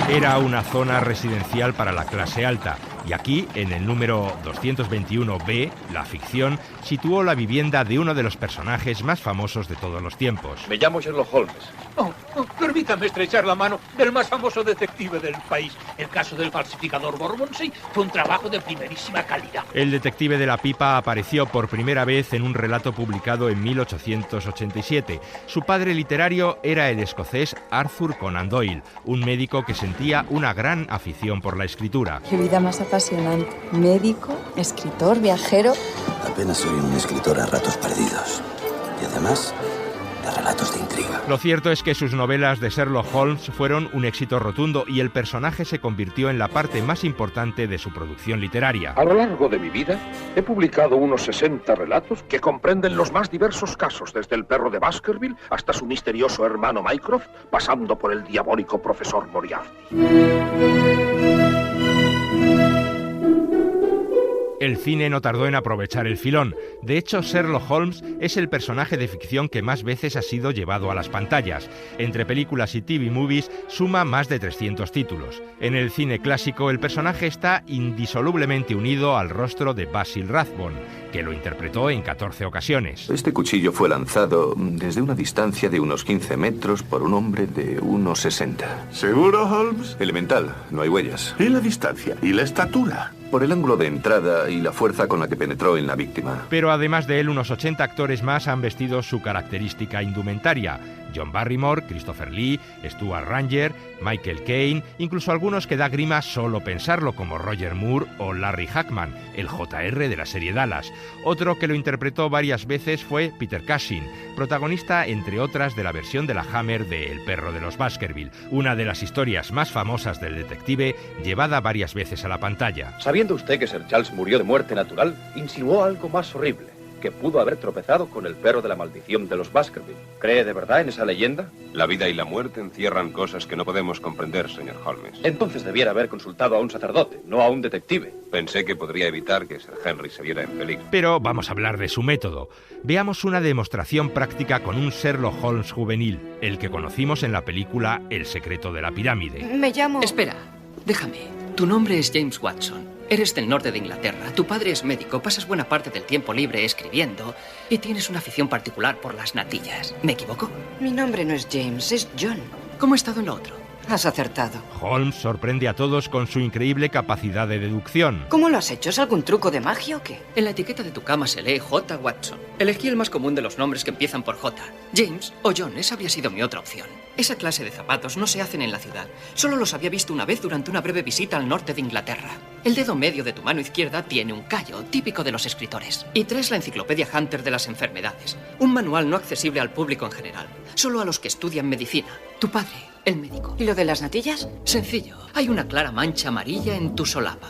Era una zona residencial para la clase alta, y aquí, en el número 221B, la ficción situó la vivienda de uno de los personajes más famosos de todos los tiempos. Me llamo Sherlock Holmes. Permítame estrechar la mano del más famoso detective del país. El caso del falsificador Bormonsey fue un trabajo de primerísima calidad. El detective de la pipa apareció por primera vez en un relato publicado en 1887. Su padre literario era el escocés Arthur Conan Doyle, un médico que sentía una gran afición por la escritura. Qué vida más apasionante. Médico, escritor, viajero. Apenas soy un escritor a ratos perdidos. Y además, de relatos de intriga. Lo cierto es que sus novelas de Sherlock Holmes fueron un éxito rotundo y el personaje se convirtió en la parte más importante de su producción literaria. A lo largo de mi vida he publicado unos 60 relatos que comprenden los más diversos casos, desde el perro de Baskerville hasta su misterioso hermano Mycroft, pasando por el diabólico profesor Moriarty. El cine no tardó en aprovechar el filón. De hecho, Sherlock Holmes es el personaje de ficción que más veces ha sido llevado a las pantallas. Entre películas y TV movies suma más de 300 títulos. En el cine clásico, el personaje está indisolublemente unido al rostro de Basil Rathbone, que lo interpretó en 14 ocasiones. Este cuchillo fue lanzado desde una distancia de unos 15 metros por un hombre de 1,60. ¿Seguro, Holmes? Elemental, no hay huellas. ¿Y la distancia? ¿Y la estatura? Por el ángulo de entrada y la fuerza con la que penetró en la víctima. Pero además de él, unos 80 actores más han vestido su característica indumentaria. John Barrymore, Christopher Lee, Stuart Ranger, Michael Caine, incluso algunos que da grima solo pensarlo, como Roger Moore o Larry Hackman, el JR de la serie Dallas. Otro que lo interpretó varias veces fue Peter Cushing, protagonista, entre otras, de la versión de la Hammer de El perro de los Baskerville, una de las historias más famosas del detective, llevada varias veces a la pantalla. Sabiendo usted que Sir Charles murió de muerte natural, insinuó algo más horrible, que pudo haber tropezado con el perro de la maldición de los Baskerville. ¿Cree de verdad en esa leyenda? La vida y la muerte encierran cosas que no podemos comprender, señor Holmes. Entonces debiera haber consultado a un sacerdote, no a un detective. Pensé que podría evitar que Sir Henry se viera en peligro. Pero vamos a hablar de su método. Veamos una demostración práctica con un Sherlock Holmes juvenil, el que conocimos en la película El secreto de la pirámide. Me llamo... Espera, déjame. Tu nombre es James Watson. Eres del norte de Inglaterra, tu padre es médico, pasas buena parte del tiempo libre escribiendo y tienes una afición particular por las natillas. ¿Me equivoco? Mi nombre no es James, es John. ¿Cómo ha estado en lo otro? Has acertado. Holmes sorprende a todos con su increíble capacidad de deducción. ¿Cómo lo has hecho? ¿Es algún truco de magia o qué? En la etiqueta de tu cama se lee J. Watson. Elegí el más común de los nombres que empiezan por J. James o John, esa habría sido mi otra opción. Esa clase de zapatos no se hacen en la ciudad. Solo los había visto una vez durante una breve visita al norte de Inglaterra. El dedo medio de tu mano izquierda tiene un callo, típico de los escritores. Y traes la enciclopedia Hunter de las enfermedades. Un manual no accesible al público en general. Solo a los que estudian medicina. Tu padre, el médico. ¿Y lo de las natillas? Sencillo. Hay una clara mancha amarilla en tu solapa.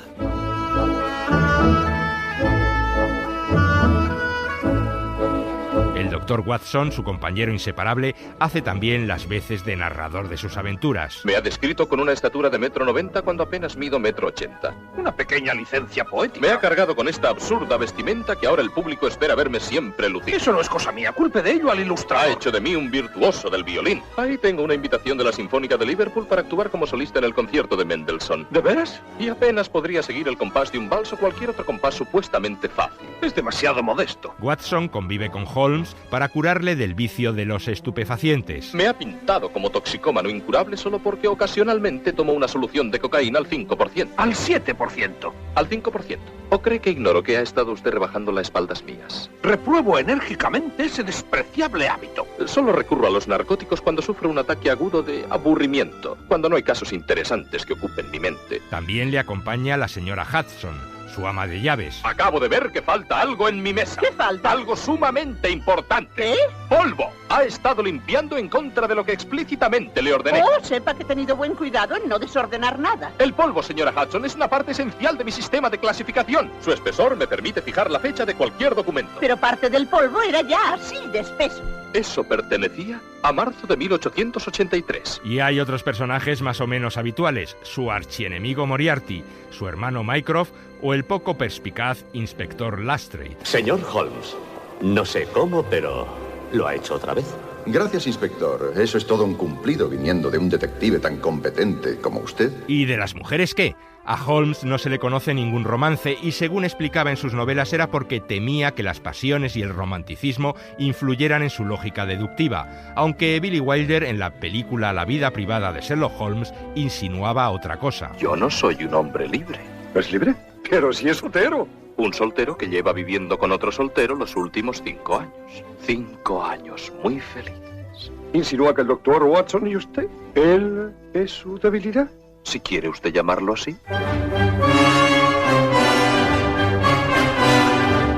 El Dr. Watson, su compañero inseparable, hace también las veces de narrador de sus aventuras. Me ha descrito con una estatura de 1,90 m cuando apenas mido 1,80 m. Una pequeña licencia poética. Me ha cargado con esta absurda vestimenta que ahora el público espera verme siempre lucir. Eso no es cosa mía, culpe de ello al ilustrador. Ha hecho de mí un virtuoso del violín. Ahí tengo una invitación de la Sinfónica de Liverpool para actuar como solista en el concierto de Mendelssohn. ¿De veras? Y apenas podría seguir el compás de un vals o cualquier otro compás supuestamente fácil. Es demasiado modesto. Watson convive con Holmes para curarle del vicio de los estupefacientes. Me ha pintado como toxicómano incurable solo porque ocasionalmente tomo una solución de cocaína al 5%. Al 7%. Al 5%. ¿O cree que ignoro que ha estado usted rebajando las espaldas mías? Repruebo enérgicamente ese despreciable hábito. Solo recurro a los narcóticos cuando sufro un ataque agudo de aburrimiento, cuando no hay casos interesantes que ocupen mi mente. También le acompaña la señora Hudson, su ama de llaves. Acabo de ver que falta algo en mi mesa. ¿Qué falta? Algo sumamente importante. ¿Qué? ¡Polvo! Ha estado limpiando en contra de lo que explícitamente le ordené. Oh, sepa que he tenido buen cuidado en no desordenar nada. El polvo, señora Hudson, es una parte esencial de mi sistema de clasificación. Su espesor me permite fijar la fecha de cualquier documento. Pero parte del polvo era ya así de espeso. Eso pertenecía a marzo de 1883. Y hay otros personajes más o menos habituales: su archienemigo Moriarty, su hermano Mycroft o el poco perspicaz inspector Lestrade. Señor Holmes, no sé cómo, pero lo ha hecho otra vez. Gracias, inspector. Eso es todo un cumplido viniendo de un detective tan competente como usted. ¿Y de las mujeres qué? A Holmes no se le conoce ningún romance y, según explicaba en sus novelas, era porque temía que las pasiones y el romanticismo influyeran en su lógica deductiva, aunque Billy Wilder, en la película La vida privada de Sherlock Holmes, insinuaba otra cosa. Yo no soy un hombre libre. ¿Es libre? Pero si es soltero. Un soltero que lleva viviendo con otro soltero los últimos 5 años. 5 años muy felices. ¿Insinúa que el doctor Watson y usted? ¿Él es su debilidad? Si quiere usted llamarlo así.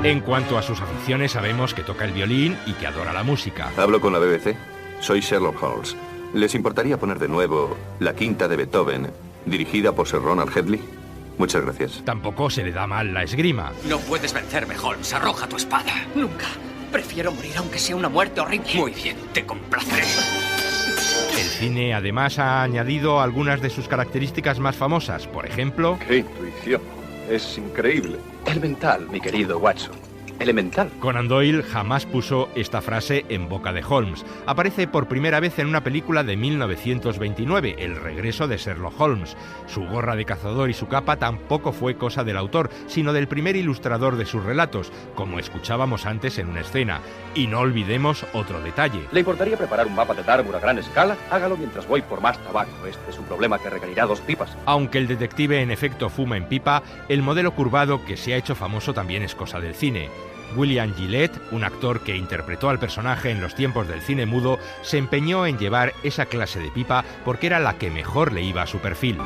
En cuanto a sus aficiones, sabemos que toca el violín y que adora la música. Hablo con la BBC. Soy Sherlock Holmes. ¿Les importaría poner de nuevo la quinta de Beethoven, dirigida por Sir Ronald Hedley? Muchas gracias. Tampoco se le da mal la esgrima. No puedes vencerme, Holmes. Arroja tu espada. Nunca. Prefiero morir aunque sea una muerte horrible. Muy bien, te complaceré. El cine además ha añadido algunas de sus características más famosas. Por ejemplo... ¡Qué intuición! Es increíble. Elemental, mi querido Watson. Elemental. Conan Doyle jamás puso esta frase en boca de Holmes. Aparece por primera vez en una película de 1929, El regreso de Sherlock Holmes. Su gorra de cazador y su capa tampoco fue cosa del autor, sino del primer ilustrador de sus relatos, como escuchábamos antes en una escena. Y no olvidemos otro detalle. ¿Le importaría preparar un mapa de Dartmoor a gran escala? Hágalo mientras voy por más tabaco. Este es un problema que requerirá 2 pipas. Aunque el detective en efecto fuma en pipa, el modelo curvado que se ha hecho famoso también es cosa del cine. William Gillette, un actor que interpretó al personaje en los tiempos del cine mudo, se empeñó en llevar esa clase de pipa porque era la que mejor le iba a su perfil.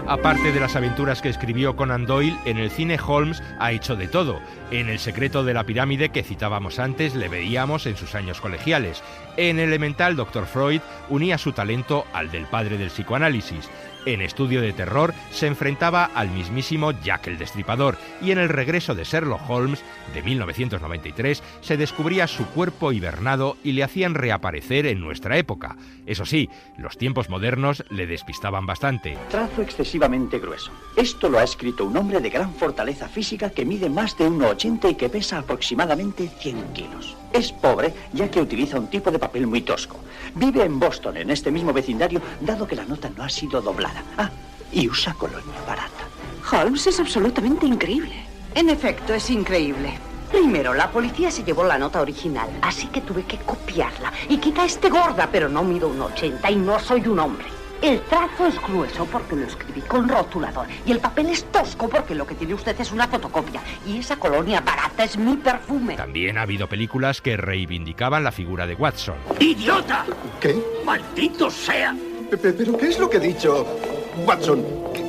Aparte de las aventuras que escribió Conan Doyle, en el cine Holmes ha hecho de todo. En El secreto de la pirámide, que citábamos antes, le veíamos en sus años colegiales. En Elemental, Dr. Freud unía su talento al del padre del psicoanálisis. En Estudio de terror se enfrentaba al mismísimo Jack el Destripador, y en El regreso de Sherlock Holmes, de 1993, se descubría su cuerpo hibernado y le hacían reaparecer en nuestra época. Eso sí, los tiempos modernos le despistaban bastante. Trazo excesivamente grueso. Esto lo ha escrito un hombre de gran fortaleza física que mide más de 1,80 y que pesa aproximadamente 100 kilos. Es pobre, ya que utiliza un tipo de papel muy tosco. Vive en Boston, en este mismo vecindario, dado que la nota no ha sido doblada. Ah, y usa colonia barata. Holmes es absolutamente increíble. En efecto, es increíble. Primero, la policía se llevó la nota original, así que tuve que copiarla. Y quizá esté gorda, pero no mido 1,80 y no soy un hombre. El trazo es grueso porque lo escribí con rotulador. Y el papel es tosco porque lo que tiene usted es una fotocopia. Y esa colonia barata es mi perfume. También ha habido películas que reivindicaban la figura de Watson. ¡Idiota! ¿Qué? ¡Maldito sea! ¿Pero qué es lo que he dicho? Watson,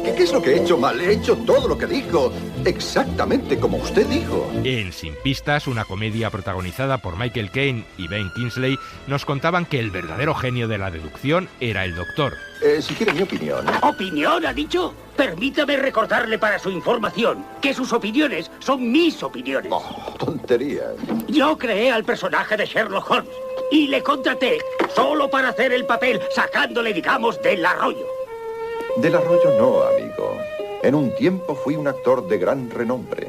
¿Qué es lo que he hecho mal? He hecho todo lo que dijo, exactamente como usted dijo. En Sin Pistas, una comedia protagonizada por Michael Caine y Ben Kingsley, nos contaban que el verdadero genio de la deducción era el doctor. Si quiere mi opinión. ¿Opinión, ha dicho? Permítame recordarle para su información que sus opiniones son mis opiniones. Oh, tonterías. Yo creé al personaje de Sherlock Holmes y le contraté solo para hacer el papel, sacándole, digamos, del arroyo. Del arroyo no, amigo. En un tiempo fui un actor de gran renombre.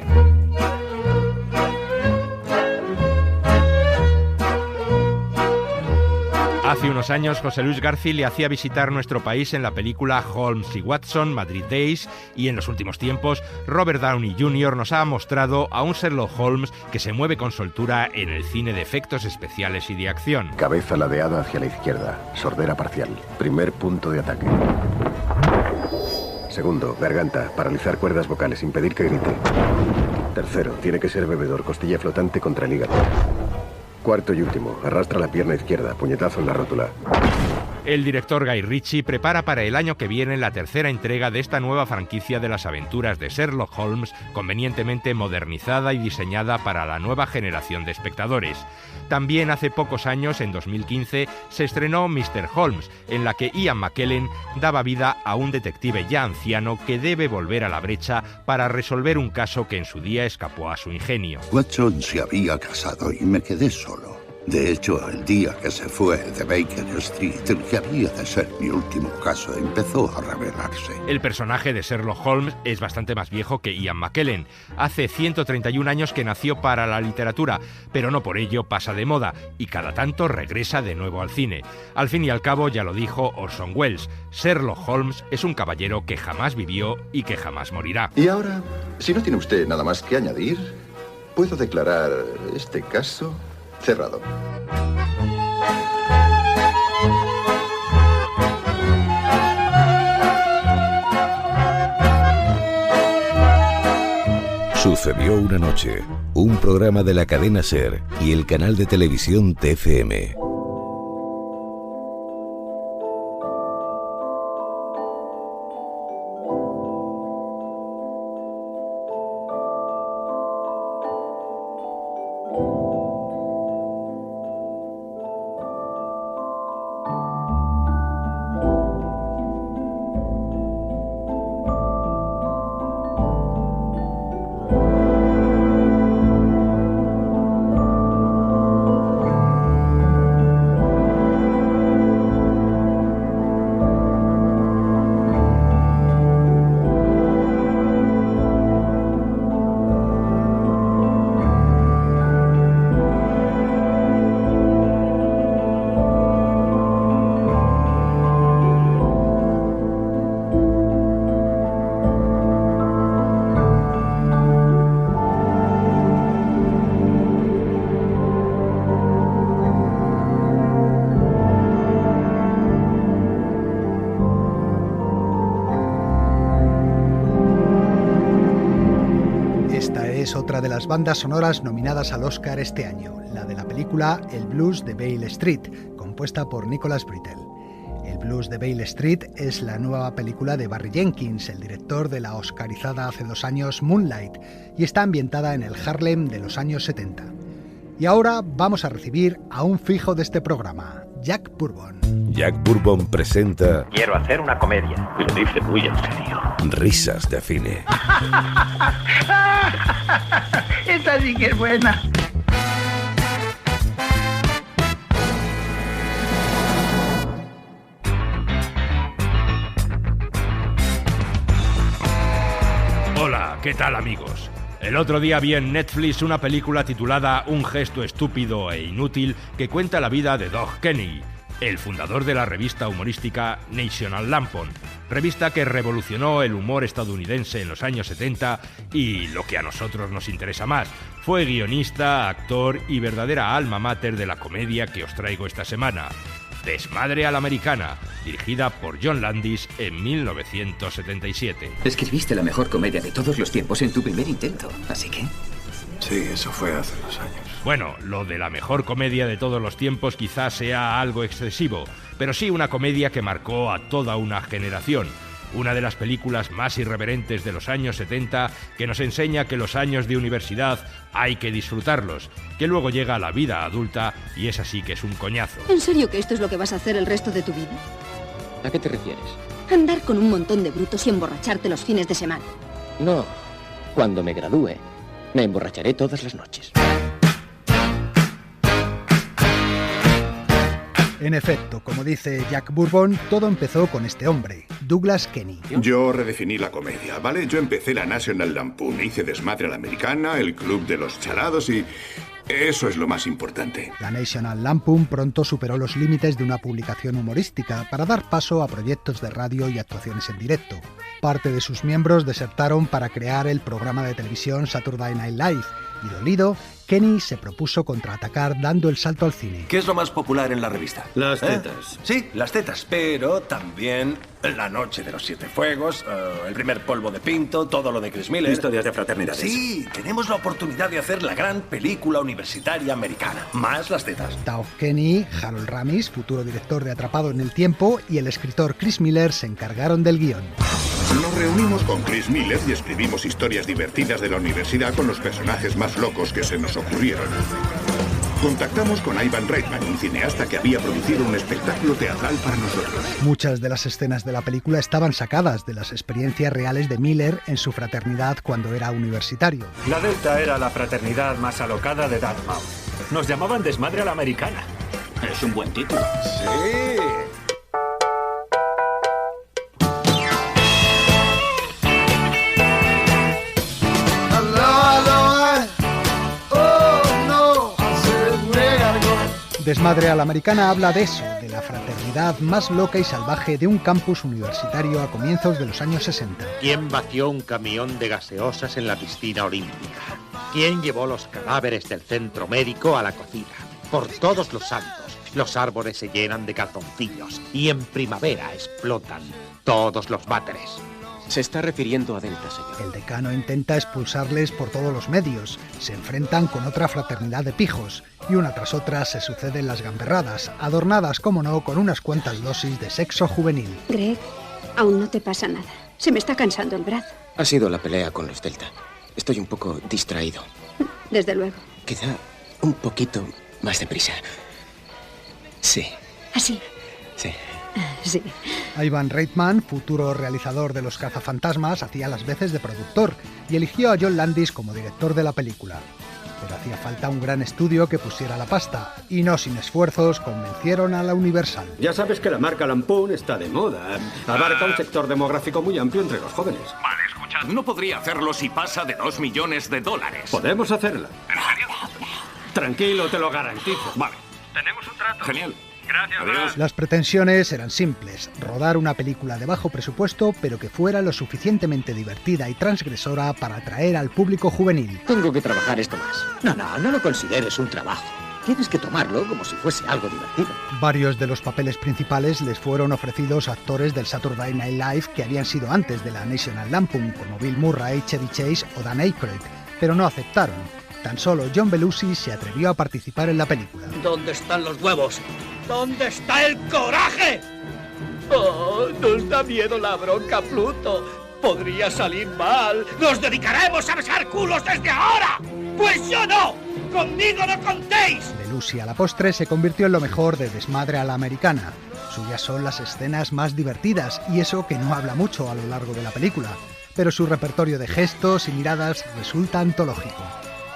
Hace unos años, José Luis García le hacía visitar nuestro país en la película Holmes y Watson, Madrid Days, y en los últimos tiempos, Robert Downey Jr. nos ha mostrado a un Sherlock Holmes que se mueve con soltura en el cine de efectos especiales y de acción. Cabeza ladeada hacia la izquierda, sordera parcial, primer punto de ataque. Segundo, garganta, paralizar cuerdas vocales, impedir que grite. Tercero, tiene que ser bebedor, costilla flotante contra el hígado. Cuarto y último, arrastra la pierna izquierda, puñetazo en la rótula. El director Guy Ritchie prepara para el año que viene la tercera entrega de esta nueva franquicia de las aventuras de Sherlock Holmes, convenientemente modernizada y diseñada para la nueva generación de espectadores. También hace pocos años, en 2015, se estrenó Mr. Holmes, en la que Ian McKellen daba vida a un detective ya anciano que debe volver a la brecha para resolver un caso que en su día escapó a su ingenio. Watson se había casado y me quedé solo. De hecho, el día que se fue de Baker Street, el que había de ser mi último caso empezó a revelarse. El personaje de Sherlock Holmes es bastante más viejo que Ian McKellen. Hace 131 años que nació para la literatura, pero no por ello pasa de moda y cada tanto regresa de nuevo al cine. Al fin y al cabo, ya lo dijo Orson Welles, Sherlock Holmes es un caballero que jamás vivió y que jamás morirá. Y ahora, si no tiene usted nada más que añadir, puedo declarar este caso cerrado. Sucedió una noche, un programa de la cadena SER y el canal de televisión TFM. Otra de las bandas sonoras nominadas al Oscar este año, la de la película El Blues de Bale Street, compuesta por Nicholas Britell. El Blues de Bale Street es la nueva película de Barry Jenkins, el director de la oscarizada hace 2 años Moonlight, y está ambientada en el Harlem de los años 70. Y ahora vamos a recibir a un fijo de este programa, Jack Bourbon. Jack Bourbon presenta... Quiero hacer una comedia. Lo dice muy en serio. Risas de cine. Esta sí que es buena. Hola, ¿qué tal, amigos? El otro día vi en Netflix una película titulada Un gesto estúpido e inútil que cuenta la vida de Doug Kennedy, el fundador de la revista humorística National Lampoon, revista que revolucionó el humor estadounidense en los años 70 y, lo que a nosotros nos interesa más, fue guionista, actor y verdadera alma mater de la comedia que os traigo esta semana, Desmadre a la Americana, dirigida por John Landis en 1977. Escribiste la mejor comedia de todos los tiempos en tu primer intento, ¿así que? Sí, eso fue hace 2 años. Bueno, lo de la mejor comedia de todos los tiempos quizás sea algo excesivo, pero sí una comedia que marcó a toda una generación. una de las películas más irreverentes de los años 70 que nos enseña que los años de universidad hay que disfrutarlos, que luego llega la vida adulta y es así que es un coñazo. ¿En serio que esto es lo que vas a hacer el resto de tu vida? ¿A qué te refieres? Andar con un montón de brutos y emborracharte los fines de semana. No, cuando me gradúe, me emborracharé todas las noches. En efecto, como dice Jack Bourbon, todo empezó con este hombre, Douglas Kenney. Yo redefiní la comedia, ¿vale? Yo empecé la National Lampoon, hice Desmadre a la Americana, el Club de los Chalados y... eso es lo más importante. La National Lampoon pronto superó los límites de una publicación humorística para dar paso a proyectos de radio y actuaciones en directo. Parte de sus miembros desertaron para crear el programa de televisión Saturday Night Live y, dolido, Kenney se propuso contraatacar dando el salto al cine. ¿Qué es lo más popular en la revista? Las tetas. Sí, las tetas, pero también La Noche de los Siete Fuegos, El Primer Polvo de Pinto, todo lo de Chris Miller. Historias de fraternidades. Sí, tenemos la oportunidad de hacer la gran película universitaria americana, más las tetas. Taof Kenney, Harold Ramis, futuro director de Atrapado en el Tiempo, y el escritor Chris Miller se encargaron del guión. Nos reunimos con Chris Miller y escribimos historias divertidas de la universidad con los personajes más locos que se nos ocurrieron. Contactamos con Ivan Reitman, un cineasta que había producido un espectáculo teatral para nosotros. Muchas de las escenas de la película estaban sacadas de las experiencias reales de Miller en su fraternidad cuando era universitario. La Delta era la fraternidad más alocada de Dartmouth. Nos llamaban Desmadre a la Americana. Es un buen título. Sí. Desmadre a la Americana habla de eso, de la fraternidad más loca y salvaje de un campus universitario a comienzos de los años 60. ¿Quién vació un camión de gaseosas en la piscina olímpica? ¿Quién llevó los cadáveres del centro médico a la cocina? Por todos los santos, los árboles se llenan de calzoncillos y en primavera explotan todos los váteres. Se está refiriendo a Delta, señor. El decano intenta expulsarles por todos los medios. Se enfrentan con otra fraternidad de pijos y una tras otra se suceden las gamberradas, adornadas, como no, con unas cuantas dosis de sexo juvenil. Greg, aún no te pasa nada. Se me está cansando el brazo. Ha sido la pelea con los Delta. Estoy un poco distraído. Desde luego. Quizá un poquito más deprisa. Sí. ¿Así? Sí. Sí. Ivan Reitman, futuro realizador de Los Cazafantasmas, hacía las veces de productor y eligió a John Landis como director de la película. Pero hacía falta un gran estudio que pusiera la pasta, y no sin esfuerzos convencieron a la Universal. Ya sabes que la marca Lampoon está de moda. Abarca un sector demográfico muy amplio entre los jóvenes. Vale, escuchad, no podría hacerlo si pasa de $2 millones. Podemos hacerla. ¿En serio? Tranquilo, te lo garantizo. Vale. Tenemos un trato. Genial. Gracias. Adiós. Las pretensiones eran simples: rodar una película de bajo presupuesto, pero que fuera lo suficientemente divertida y transgresora para atraer al público juvenil. Tengo que trabajar esto más. No lo consideres un trabajo. Tienes que tomarlo como si fuese algo divertido. Varios de los papeles principales les fueron ofrecidos a actores del Saturday Night Live que habían sido antes de la National Lampoon, como Bill Murray, Chevy Chase o Dan Aykroyd, pero no aceptaron. Tan solo John Belushi se atrevió a participar en la película. ¿Dónde están los huevos? ¿Dónde está el coraje? Oh, nos da miedo la bronca, Pluto. Podría salir mal. ¡Nos dedicaremos a besar culos desde ahora! ¡Pues yo no! ¡Conmigo no contéis! Belushi a la postre se convirtió en lo mejor de Desmadre a la Americana. Suyas son las escenas más divertidas, y eso que no habla mucho a lo largo de la película, pero su repertorio de gestos y miradas resulta antológico.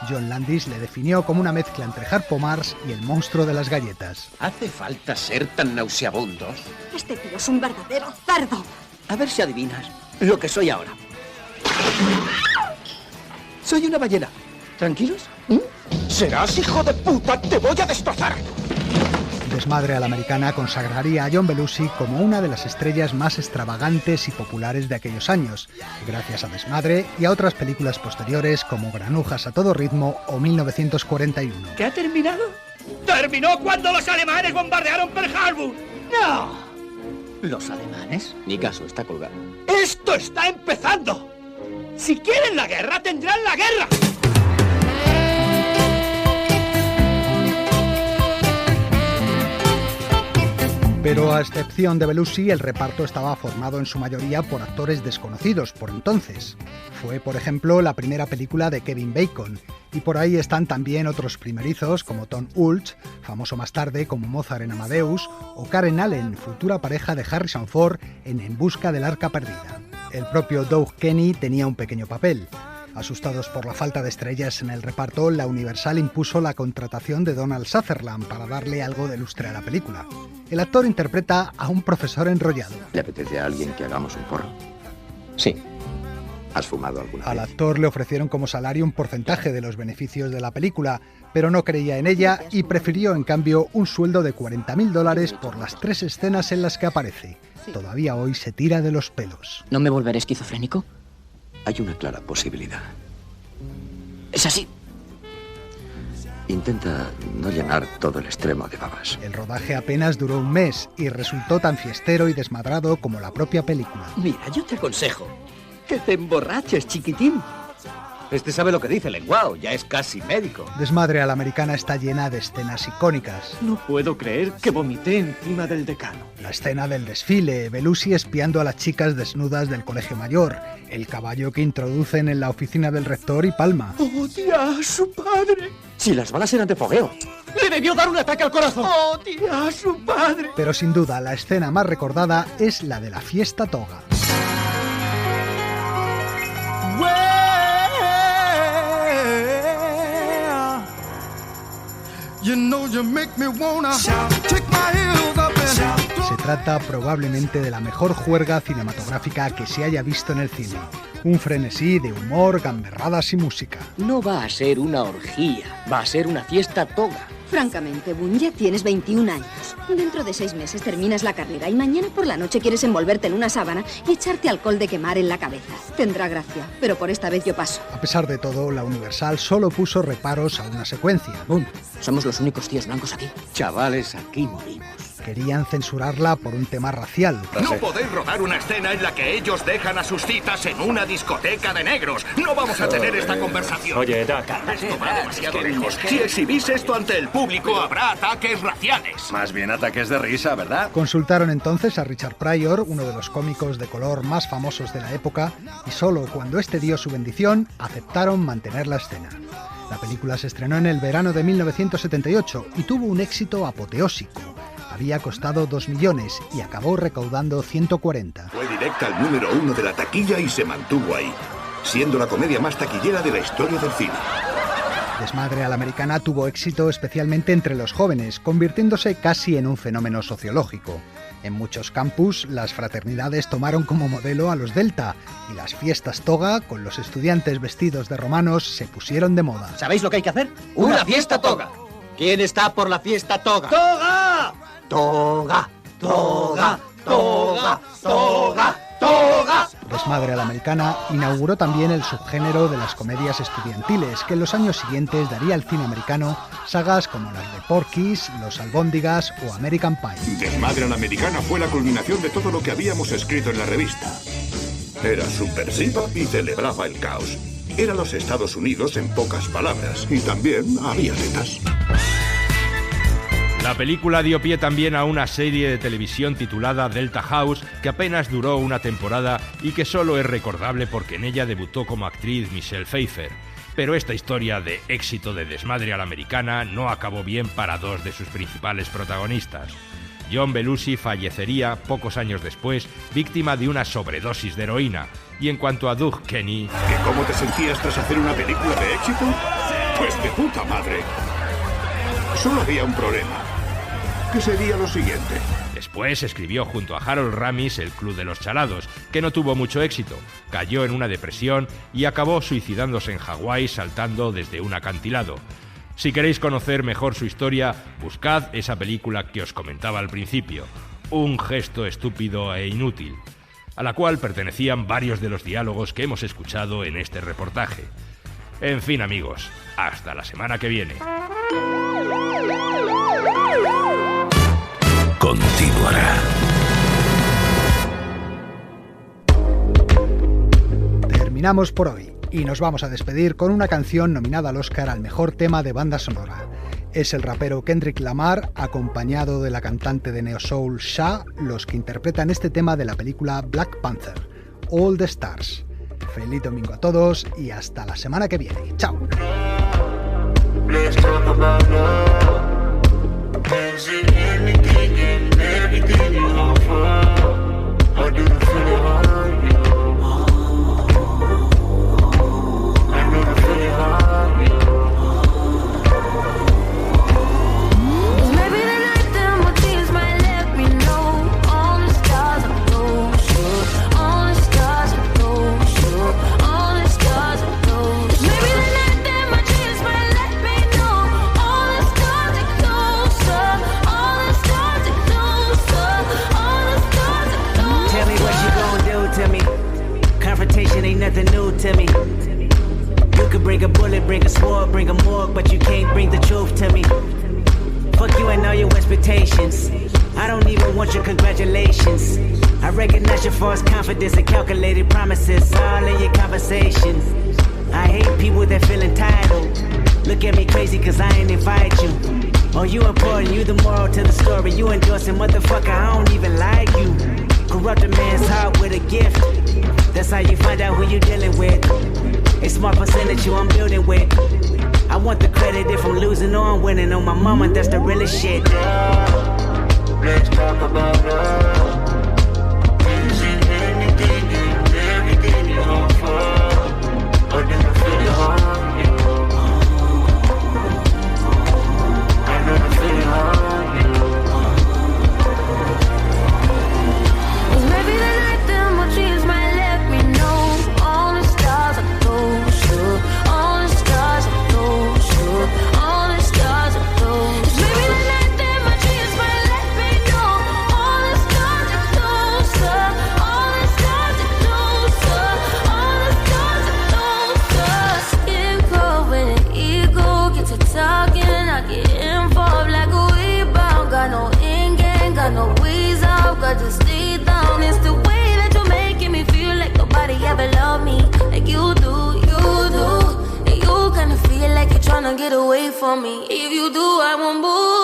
John Landis le definió como una mezcla entre Harpo Marx y el monstruo de las galletas. ¿Hace falta ser tan nauseabundos? Este tío es un verdadero cerdo. A ver si adivinas lo que soy ahora. Soy una ballena. ¿Tranquilos? ¡Serás hijo de puta! ¡Te voy a destrozar! Desmadre a la Americana consagraría a John Belushi como una de las estrellas más extravagantes y populares de aquellos años, gracias a Desmadre y a otras películas posteriores como Granujas a todo ritmo o 1941. ¿Qué ha terminado? ¡Terminó cuando los alemanes bombardearon Pearl Harbor! ¡No! ¿Los alemanes? Ni caso, está colgado. ¡Esto está empezando! Si quieren la guerra, tendrán la guerra. Pero a excepción de Belushi, el reparto estaba formado en su mayoría por actores desconocidos por entonces. Fue, por ejemplo, la primera película de Kevin Bacon, y por ahí están también otros primerizos como Tom Hulce, famoso más tarde como Mozart en Amadeus, o Karen Allen, futura pareja de Harrison Ford en busca del arca perdida. El propio Doug Kenney tenía un pequeño papel. Asustados por la falta de estrellas en el reparto, la Universal impuso la contratación de Donald Sutherland para darle algo de lustre a la película. El actor interpreta a un profesor enrollado. ¿Le apetece a alguien que hagamos un porro? Sí. ¿Has fumado alguna vez? Al actor le ofrecieron como salario un porcentaje de los beneficios de la película, pero no creía en ella y prefirió en cambio un sueldo de $40.000 por las 3 escenas en las que aparece. Todavía hoy se tira de los pelos. ¿No me volveré esquizofrénico? Hay una clara posibilidad. ¿Es así? Intenta no llenar todo el extremo de babas. El rodaje apenas duró un mes y resultó tan fiestero y desmadrado como la propia película. Mira, yo te aconsejo que te emborraches, chiquitín. Este sabe lo que dice, lenguao, ya es casi médico. Desmadre a la Americana está llena de escenas icónicas. No puedo creer que vomité encima del decano. La escena del desfile, Belushi espiando a las chicas desnudas del colegio mayor, el caballo que introducen en la oficina del rector y Palma. ¡Odia a su padre! Si las balas eran de fogueo. ¡Le debió dar un ataque al corazón! ¡Odia a su padre! Pero sin duda la escena más recordada es la de la fiesta toga. Se trata probablemente de la mejor juerga cinematográfica que se haya visto en el cine. Un frenesí de humor, gamberradas y música. No va a ser una orgía, va a ser una fiesta toga. Francamente, Boone, ya tienes 21 años. Dentro de 6 meses terminas la carrera y mañana por la noche quieres envolverte en una sábana y echarte alcohol de quemar en la cabeza. Tendrá gracia, pero por esta vez yo paso. A pesar de todo, la Universal solo puso reparos a una secuencia. Boone, somos los únicos tíos blancos aquí. Chavales, aquí morimos. Querían censurarla por un tema racial. No podéis rodar una escena en la que ellos dejan a sus citas en una discoteca de negros. No vamos a tener esta conversación. Oye, Doc. Esto va demasiado lejos. Si exhibís esto ante el público, habrá ataques raciales. Más bien ataques de risa, ¿verdad? Consultaron entonces a Richard Pryor, uno de los cómicos de color más famosos de la época, y solo cuando este dio su bendición, aceptaron mantener la escena. La película se estrenó en el verano de 1978 y tuvo un éxito apoteósico. Había costado 2 millones y acabó recaudando 140. Fue directa al número 1 de la taquilla y se mantuvo ahí, siendo la comedia más taquillera de la historia del cine. Desmadre a la Americana tuvo éxito especialmente entre los jóvenes, convirtiéndose casi en un fenómeno sociológico. En muchos campus, las fraternidades tomaron como modelo a los Delta y las fiestas toga, con los estudiantes vestidos de romanos, se pusieron de moda. ¿Sabéis lo que hay que hacer? ¡Una fiesta toga! ¿Quién está por la fiesta toga? ¡Toga! ¡Toga! ¡Toga! ¡Toga! ¡Toga! ¡Toga! Desmadre a la Americana inauguró también el subgénero de las comedias estudiantiles, que en los años siguientes daría al cine americano sagas como las de Porky's, Los Albóndigas o American Pie. Desmadre a la Americana fue la culminación de todo lo que habíamos escrito en la revista. Era subversiva y celebraba el caos. Era los Estados Unidos en pocas palabras, y también había tetas. La película dio pie también a una serie de televisión titulada Delta House, que apenas duró una temporada y que solo es recordable porque en ella debutó como actriz Michelle Pfeiffer. Pero esta historia de éxito de Desmadre a la Americana no acabó bien para 2 de sus principales protagonistas. John Belushi fallecería pocos años después, víctima de una sobredosis de heroína. Y en cuanto a Doug Kenney... ¿Que cómo te sentías tras hacer una película de éxito? Pues de puta madre. Solo había un problema. ¿Qué sería lo siguiente? Después escribió junto a Harold Ramis El Club de los Chalados, que no tuvo mucho éxito, cayó en una depresión y acabó suicidándose en Hawái saltando desde un acantilado. Si queréis conocer mejor su historia, buscad esa película que os comentaba al principio, Un gesto estúpido e inútil, a la cual pertenecían varios de los diálogos que hemos escuchado en este reportaje. En fin, amigos, hasta la semana que viene. Continuará. Terminamos por hoy y nos vamos a despedir con una canción nominada al Oscar al mejor tema de banda sonora. Es el rapero Kendrick Lamar, acompañado de la cantante de neo soul Sha, los que interpretan este tema de la película Black Panther, All the Stars. Feliz domingo a todos y hasta la semana que viene. ¡Chao! Ain't nothing new to me. You could bring a bullet, bring a sword, bring a morgue, but you can't bring the truth to me. Fuck you and all your expectations. I don't even want your congratulations. I recognize your false confidence and calculated promises all in your conversation. I hate people that feel entitled. Look at me crazy cause I ain't invite you. Oh, you important, you the moral to the story. You endorsing, motherfucker, I don't even like you. Corrupt a man's heart with a gift. That's how you find out who you dealing with. A smart percentage you I'm building with. I want the credit if I'm losing or I'm winning. On my mama, that's the realest shit. Let's talk about love. Is it anything and everything you offer? Or do you feel it on you? I know you feel it on you. Maybe the night that my dreams might let me know. All the stars are close, all the stars are close, all the stars are close. Maybe the night that my dreams might let me know. All the stars are closer, all the stars are closer, all the stars are closer. Skin cold when an ego gets to talking, I get involved like a rebound. Got no in game, got no ways out, got to stay down. It's the way that you're making me feel like nobody ever loved me like you do, you do. And you kinda feel like you're trying to get away from me. If you do, I won't move.